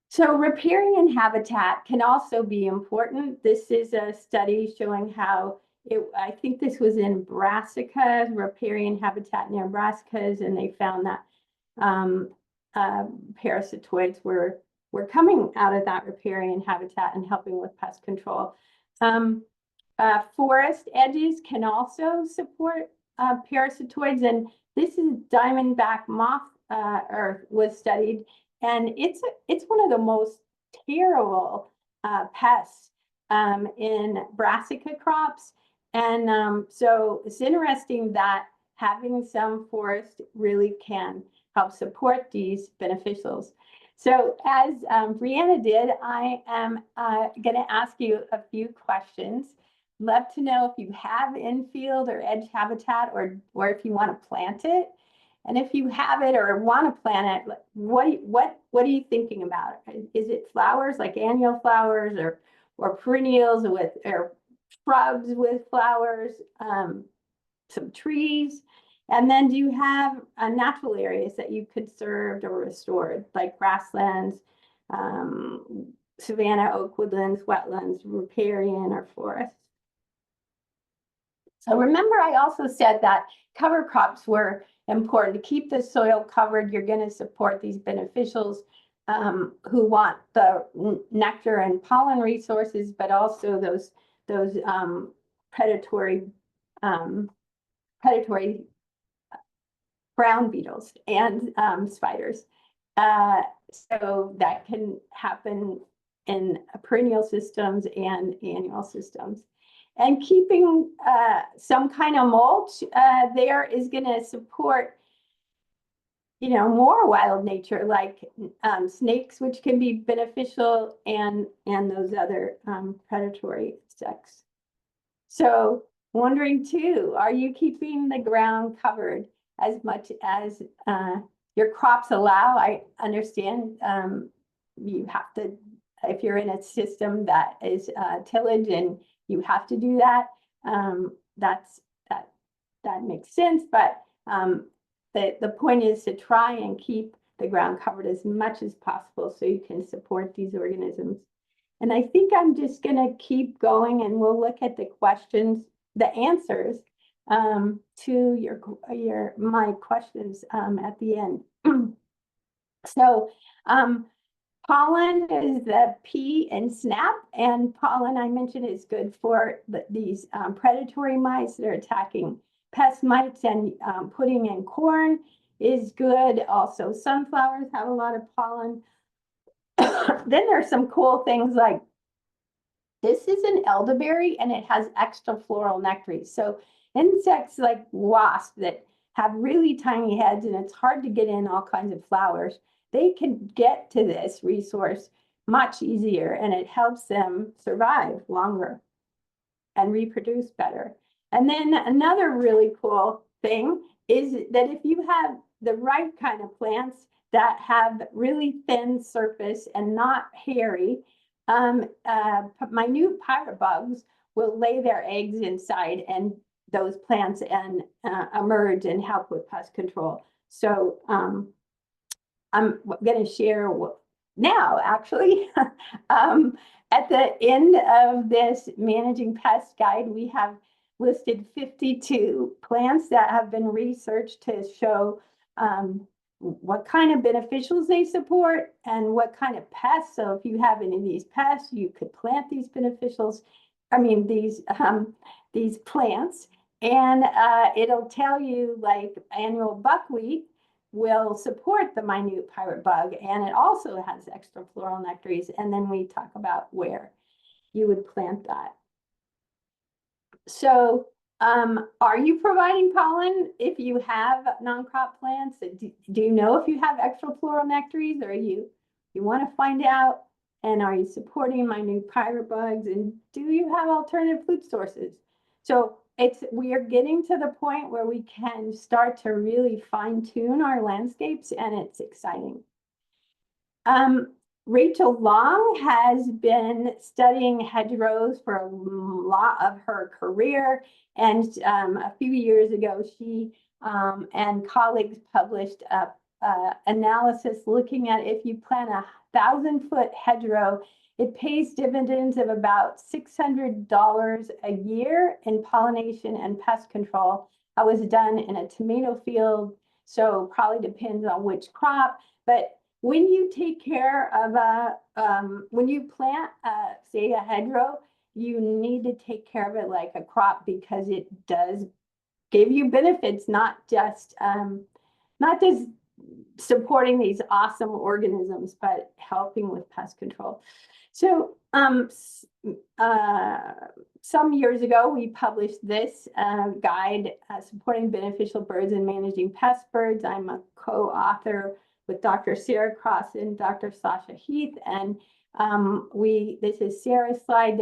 S3: So riparian habitat can also be important. This is a study showing how I think this was in brassicas, riparian habitat near brassicas, and they found that parasitoids were coming out of that riparian habitat and helping with pest control. Forest edges can also support parasitoids, and this is diamondback moth was studied, and it's one of the most terrible pests in brassica crops. And so it's interesting that having some forest really can help support these beneficials. So as Breanna did, I am going to ask you a few questions. Love to know if you have infield or edge habitat, or if you want to plant it. And if you have it or want to plant it, what are you thinking about? Is it flowers, like annual flowers, or perennials or shrubs with flowers, some trees? And then do you have natural areas that you conserved or restored, like grasslands, savanna, oak woodlands, wetlands, riparian, or forests? So remember, I also said that cover crops were important. To keep the soil covered, you're going to support these beneficials who want the nectar and pollen resources, but also those predatory brown beetles and spiders. So that can happen in perennial systems and annual systems. And keeping some kind of mulch there is going to support, more wild nature, like snakes, which can be beneficial, and those other predatory insects. So wondering too, are you keeping the ground covered as much as your crops allow? I understand you have to, if you're in a system that is tillage and you have to do that, that makes sense. But the point is to try and keep the ground covered as much as possible so you can support these organisms. And I think I'm just going to keep going, and we'll look at the questions, the answers to my questions at the end. So pollen is the pea and snap, and pollen, I mentioned, is good for these predatory mites that are attacking pest mites, and putting in corn is good. Also, sunflowers have a lot of pollen. Then there's some cool things like this is an elderberry, and it has extra floral nectaries. So Insects like wasps that have really tiny heads and it's hard to get in all kinds of flowers, they can get to this resource much easier, and it helps them survive longer and reproduce better. And then another really cool thing is that if you have the right kind of plants that have really thin surface and not hairy, minute pirate bugs will lay their eggs inside and those plants and emerge and help with pest control. So I'm going to share now, actually. At the end of this Managing Pest Guide, we have listed 52 plants that have been researched to show what kind of beneficials they support and what kind of pests. So if you have any of these pests, you could plant these beneficials, these plants, and it'll tell you like annual buckwheat will support the minute pirate bug, and it also has extra floral nectaries. And then we talk about where you would plant that. So are you providing pollen if you have non-crop plants? Do you know if you have extra floral nectaries, or you want to find out? And are you supporting minute pirate bugs? And do you have alternative food sources? So we are getting to the point where we can start to really fine tune our landscapes, and it's exciting. Rachel Long has been studying hedgerows for a lot of her career, and a few years ago, she and colleagues published a analysis looking at if you plant 1,000-foot hedgerow, it pays dividends of about $600 a year in pollination and pest control. That was done in a tomato field, so probably depends on which crop. But when you take care of when you plant, say, a hedgerow, you need to take care of it like a crop, because it does give you benefits, not just supporting these awesome organisms, but helping with pest control. So some years ago, we published this guide, Supporting Beneficial Birds and Managing Pest Birds. I'm a co-author with Dr. Sarah Cross and Dr. Sasha Heath. And this is Sarah's slide.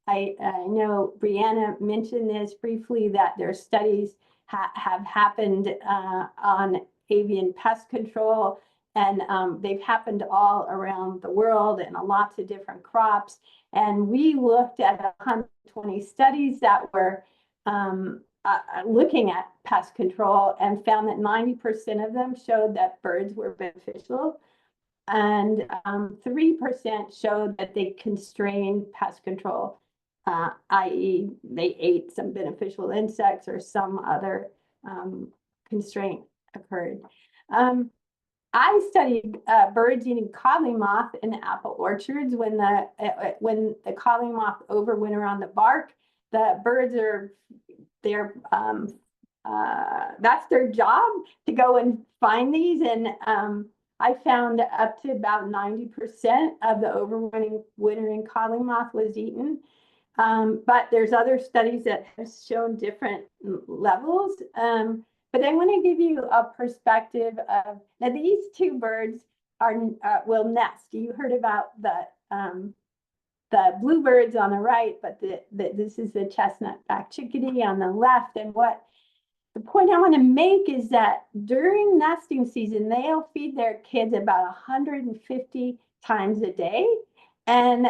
S3: I know Breanna mentioned this briefly, that their studies have happened on avian pest control, and they've happened all around the world and lots of different crops. And we looked at 120 studies that were looking at pest control, and found that 90% of them showed that birds were beneficial, and 3% showed that they constrained pest control, i.e. they ate some beneficial insects or some other constraint occurred. I studied birds eating codling moth in apple orchards. When the codling moth overwinter on the bark, the birds that's their job, to go and find these. And I found up to about 90% of the overwintering codling moth was eaten. But there's other studies that have shown different levels. But I want to give you a perspective of, now these two birds will nest. You heard about the bluebirds on the right, but this is the chestnut-back chickadee on the left. And what the point I want to make is that during nesting season, they'll feed their kids about 150 times a day. And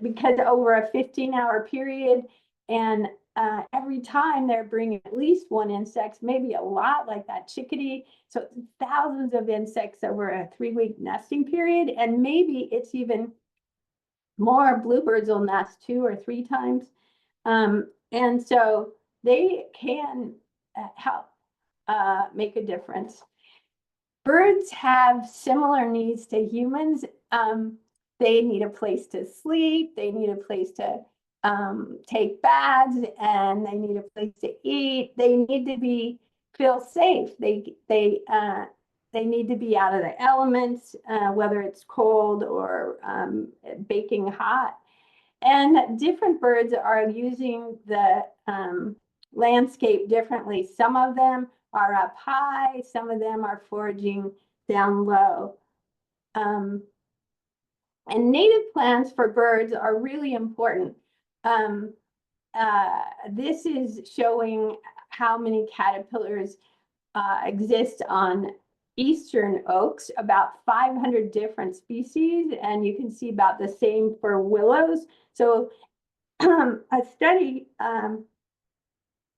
S3: because over a 15-hour period, and every time they're bringing at least one insect, maybe a lot, like that chickadee. So thousands of insects over a 3-week nesting period. And maybe it's even more. Bluebirds will nest 2 or 3 times. And so they can help make a difference. Birds have similar needs to humans. They need a place to sleep. They need a place to take baths, and they need a place to eat. They need to feel safe. They need to be out of the elements, whether it's cold or baking hot. And different birds are using the landscape differently. Some of them are up high, some of them are foraging down low. And native plants for birds are really important. This is showing how many caterpillars exist on eastern oaks, about 500 different species, and you can see about the same for willows. So a study on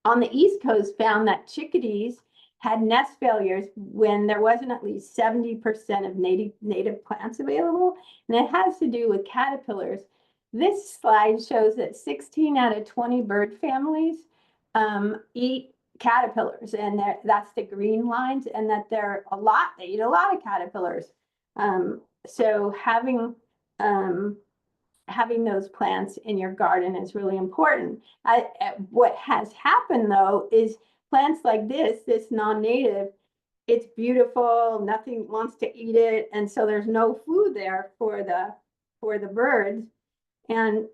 S3: the East Coast found that chickadees had nest failures when there wasn't at least 70% of native plants available, and it has to do with caterpillars. This slide shows that 16 out of 20 bird families eat caterpillars, and that's the green lines, and that they eat a lot of caterpillars. So having those plants in your garden is really important. What has happened though is plants like this non-native, it's beautiful, nothing wants to eat it, and so there's no food there for the birds, and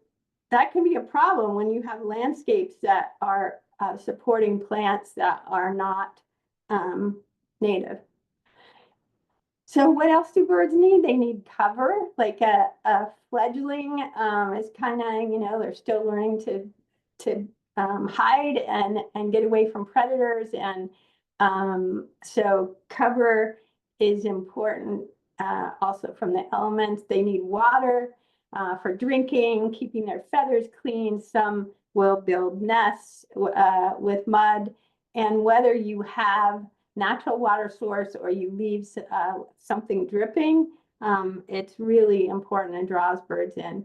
S3: that can be a problem when you have landscapes that are supporting plants that are not native. So what else do birds need? They need cover. Like a fledgling is kind of, they're still learning to hide and get away from predators. And so cover is important also from the elements. They need water for drinking, keeping their feathers clean. Some will build nests with mud. And whether you have natural water source or you leave something dripping, it's really important and draws birds in.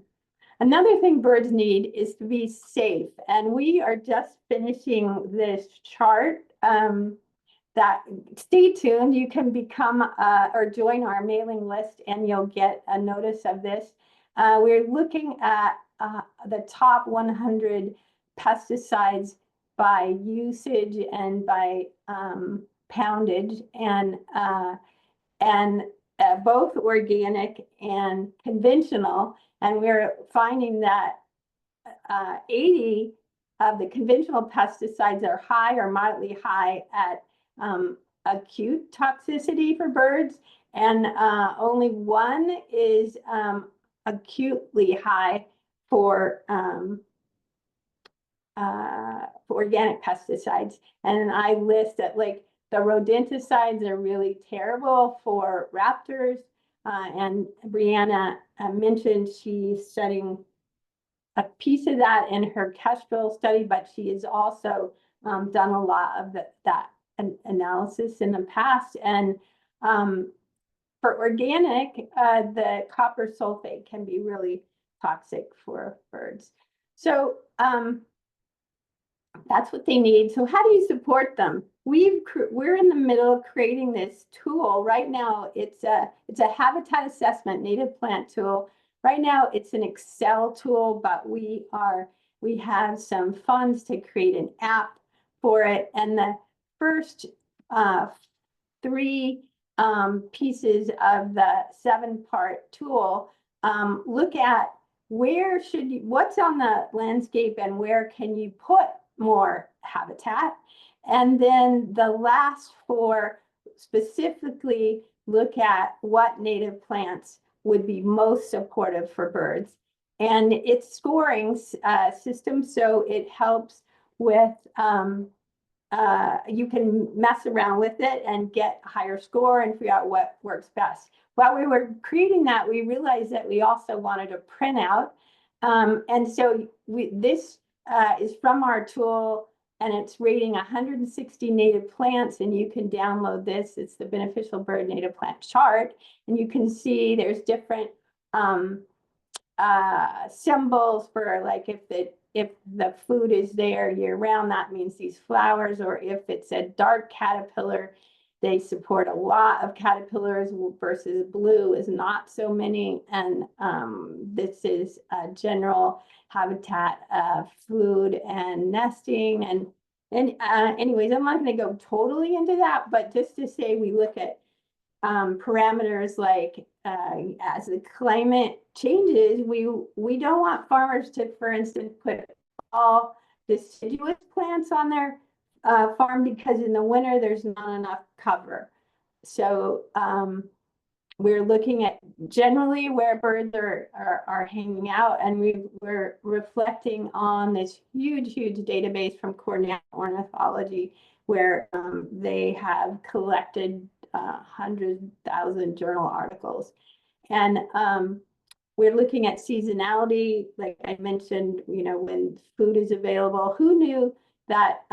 S3: Another thing birds need is to be safe. And we are just finishing this chart that stay tuned. You can become or join our mailing list and you'll get a notice of this. We're looking at the top 100 pesticides by usage and by poundage, and both organic and conventional. And we're finding that 80 of the conventional pesticides are high or mildly high at acute toxicity for birds, and only one is acutely high for organic pesticides. And I list that, like, the rodenticides are really terrible for raptors. And Breanna mentioned she's studying a piece of that in her Kestrel study, but she has also done a lot of that analysis in the past. And for organic, the copper sulfate can be really toxic for birds. So that's what they need. So how do you support them? We're in the middle of creating this tool right now. It's a habitat assessment native plant tool. Right now it's an Excel tool, but we have some funds to create an app for it. And the first 3 pieces of the 7-part tool look at what's on the landscape and where can you put more habitat. And then the last 4 specifically look at what native plants would be most supportive for birds. And it's scoring system, so it helps with you can mess around with it and get a higher score and figure out what works best. While we were creating that, we realized that we also wanted a printout. And so this is from our tool, and it's rating 160 native plants, and you can download this. It's the beneficial bird native plant chart, and you can see there's different symbols for, like, if the food is there year round, that means these flowers, or if it's a dark caterpillar, they support a lot of caterpillars versus blue is not so many. And this is a general habitat of food and nesting. And anyways, I'm not going to go totally into that, but just to say we look at parameters like as the climate changes, we don't want farmers to, for instance, put all deciduous plants on their farm because in the winter there's not enough cover. So we're looking at generally where birds are hanging out, and we're reflecting on this huge database from Cornell Ornithology, where they have collected 100,000 journal articles. And we're looking at seasonality, like I mentioned, when food is available. Who knew that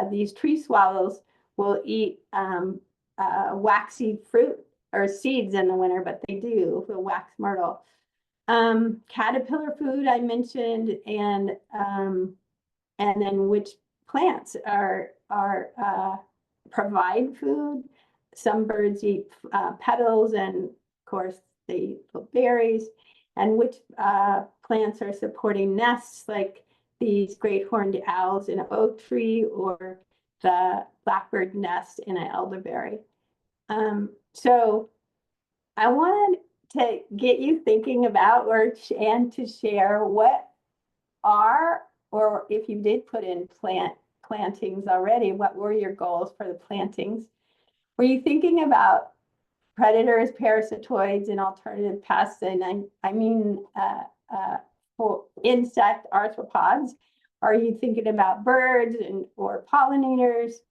S3: these tree swallows will eat waxy fruit or seeds in the winter, but they do, the wax myrtle. Caterpillar food I mentioned, and then which plants provide food. Some birds eat petals, and of course they eat berries, and which plants are supporting nests, like these great horned owls in an oak tree, or the blackbird nest in an elderberry. So I wanted to get you thinking about, and to share what are, or if you did put in plantings already, what were your goals for the plantings? Were you thinking about predators, parasitoids, and alternative pests? And I mean for insect arthropods. Are you thinking about birds or pollinators,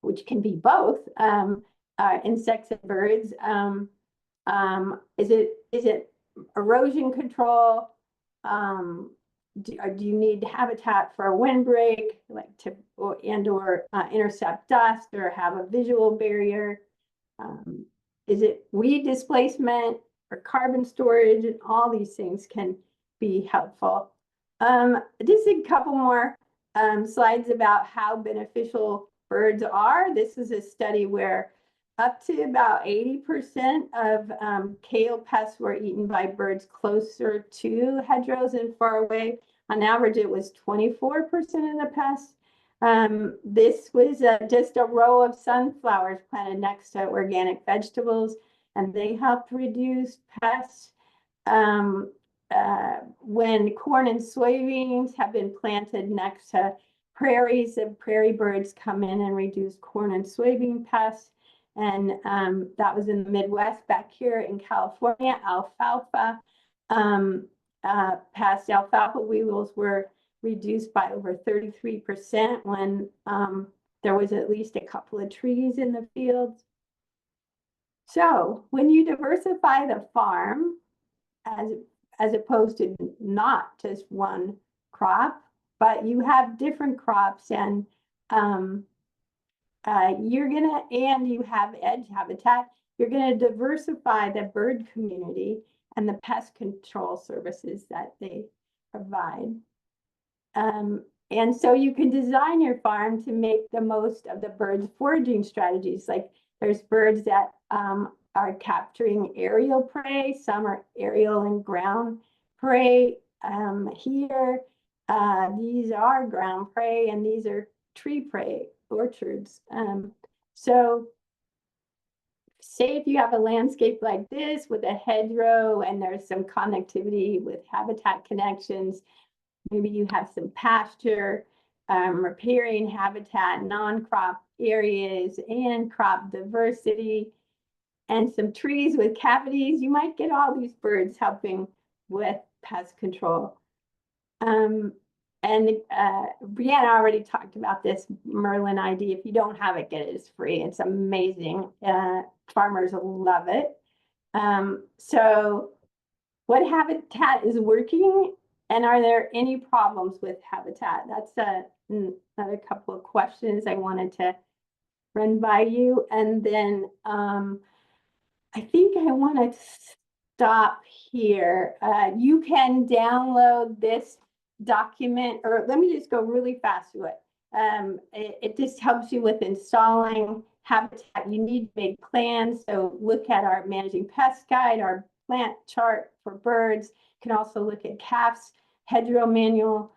S3: which can be both, insects and birds? Is it erosion control? Do you need habitat for a windbreak, like or intercept dust, or have a visual barrier? Is it weed displacement or carbon storage? And all these things can be helpful. Just a couple more slides about how beneficial birds are. This is a study where up to about 80% of kale pests were eaten by birds closer to hedgerows and far away. On average, it was 24% of the pests. This was just a row of sunflowers planted next to organic vegetables, and they helped reduce pests. When corn and soybeans have been planted next to prairies, the prairie birds come in and reduce corn and soybean pests. And that was in the Midwest. Back here in California, alfalfa pests, alfalfa weevils were reduced by over 33% when there was at least a couple of trees in the fields. So when you diversify the farm, as opposed to not just one crop, but you have different crops, and you have edge habitat, you're gonna diversify the bird community and the pest control services that they provide. And so you can design your farm to make the most of the birds' foraging strategies. Like there's birds that are capturing aerial prey, some are aerial and ground prey. Here, these are ground prey, and these are tree prey, orchards. So say if you have a landscape like this with a hedgerow and there's some connectivity with habitat connections, maybe you have some pasture, riparian habitat, non-crop areas, and crop diversity, and some trees with cavities, you might get all these birds helping with pest control. And Breanna already talked about this Merlin ID. If you don't have it, get it. It's free. It's amazing. Farmers love it. So what habitat is working, and are there any problems with habitat? That's another couple of questions I wanted to run by you. And then I think I want to stop here. You can download this document, or let me just go really fast through it. It just helps you with installing habitat. You need to make plans, so look at our managing pest guide, our plant chart for birds. You can also look at CAF's hedgerow manual.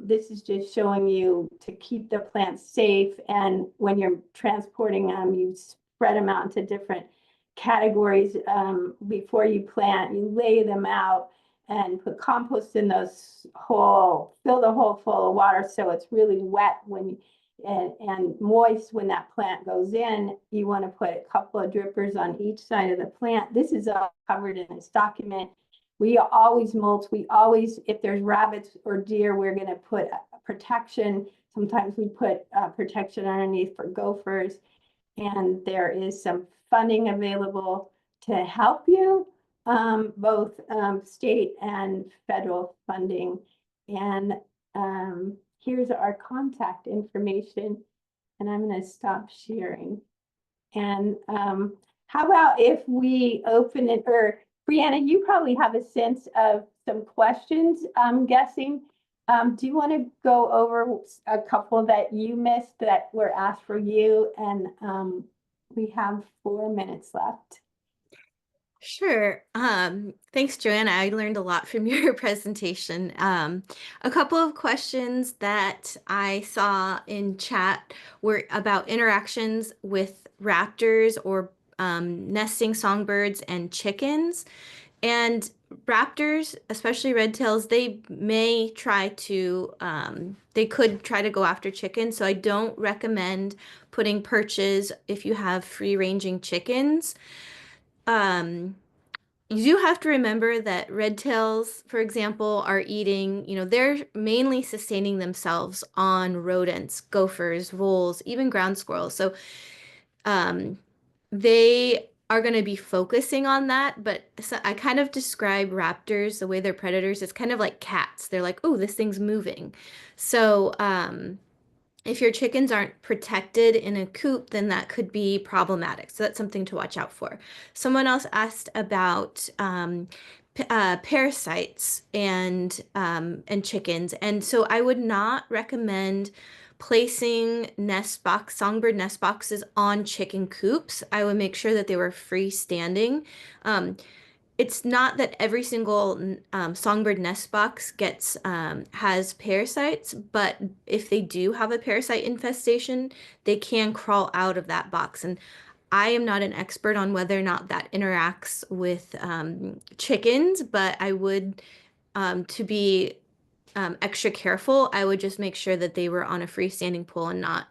S3: This is just showing you to keep the plants safe, and when you're transporting them, you spread them out into different categories before you plant. You lay them out, and put compost in those hole, fill the hole full of water so it's really wet when and moist when that plant goes in. You want to put a couple of drippers on each side of the plant. This is all covered in this document. We always mulch. We always, if there's rabbits or deer, we're going to put protection. Sometimes we put protection underneath for gophers. And there is some funding available to help you, both state and federal funding. And here's our contact information. And I'm going to stop sharing. And how about if we open it, or Breanna, you probably have a sense of some questions, I'm guessing. Do you want to go over a couple that you missed that were asked for you? And we have 4 minutes left.
S2: Sure. Thanks, Joanna. I learned a lot from your presentation. A couple of questions that I saw in chat were about interactions with raptors or nesting songbirds and chickens. And raptors, especially red tails, they may try to, they could try to go after chickens. So I don't recommend putting perches if you have free-ranging chickens. You do have to remember that red tails, for example, are eating, they're mainly sustaining themselves on rodents, gophers, voles, even ground squirrels. So they are going to be focusing on that, but I kind of describe raptors, the way they're predators, it's kind of like cats. They're like, oh, this thing's moving. So if your chickens aren't protected in a coop, then that could be problematic. So that's something to watch out for. Someone else asked about parasites and chickens. And so I would not recommend placing songbird nest boxes on chicken coops. I would make sure that they were freestanding. It's not that every single songbird nest box has parasites, but if they do have a parasite infestation, they can crawl out of that box. And I am not an expert on whether or not that interacts with chickens, but I would, to be extra careful, I would just make sure that they were on a freestanding pole and not,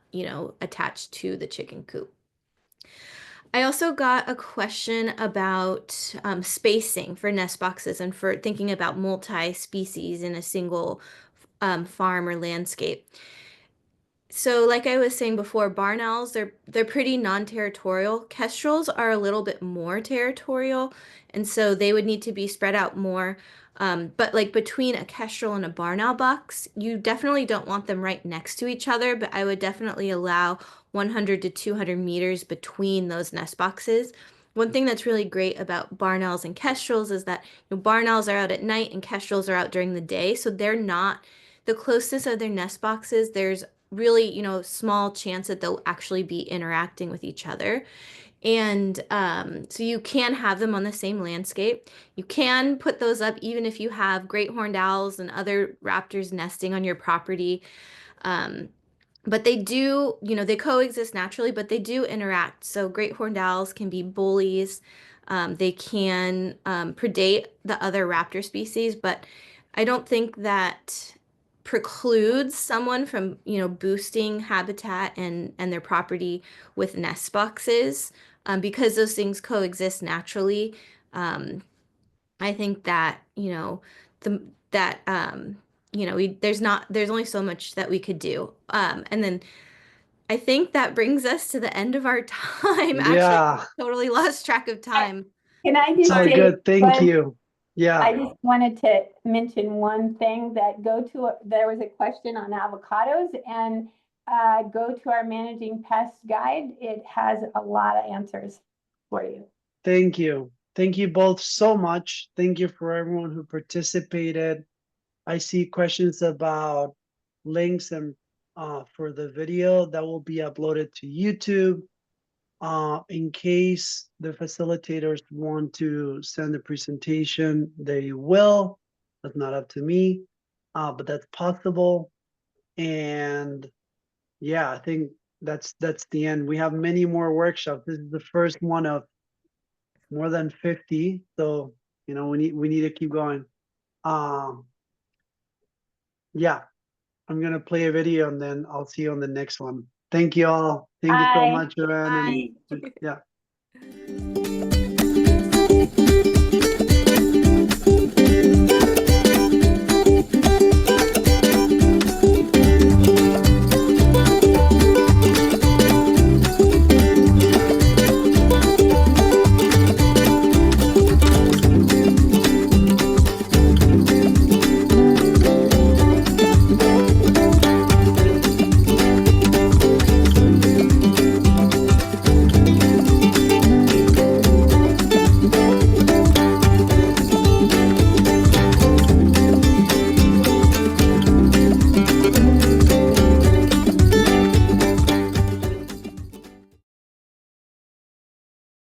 S2: attached to the chicken coop. I also got a question about spacing for nest boxes and for thinking about multi-species in a single farm or landscape. So like I was saying before, barn owls, they're pretty non-territorial. Kestrels are a little bit more territorial, and so they would need to be spread out more. But like between a kestrel and a barn owl box, you definitely don't want them right next to each other, but I would definitely allow 100 to 200 meters between those nest boxes. One thing that's really great about barn owls and kestrels is that barn owls are out at night and kestrels are out during the day, so they're not the closest of their nest boxes. There's really, small chance that they'll actually be interacting with each other. And so you can have them on the same landscape. You can put those up even if you have great horned owls and other raptors nesting on your property. But they do, they coexist naturally, but they do interact. So great horned owls can be bullies. They can predate the other raptor species, but I don't think that precludes someone from, boosting habitat and their property with nest boxes, because those things coexist naturally. I think that, there's only so much that we could do. And then I think that brings us to the end of our time.
S1: Yeah.
S2: Actually, totally lost track of time.
S3: Can I just
S1: So
S3: say
S1: good. Thank you. Yeah.
S3: I just wanted to mention one thing that there was a question on avocados, and go to our managing pests guide. It has a lot of answers for you.
S1: Thank you. Thank you both so much. Thank you for everyone who participated. I see questions about links and for the video that will be uploaded to YouTube. In case the facilitators want to send a presentation, they will. That's not up to me, but that's possible. And yeah, I think that's the end. We have many more workshops. This is the first one of more than 50. So, we need to keep going. Yeah, I'm gonna play a video and then I'll see you on the next one. Thank you all. Thank you so
S3: Bye.
S1: much, Joanne.
S2: Bye.
S1: And yeah.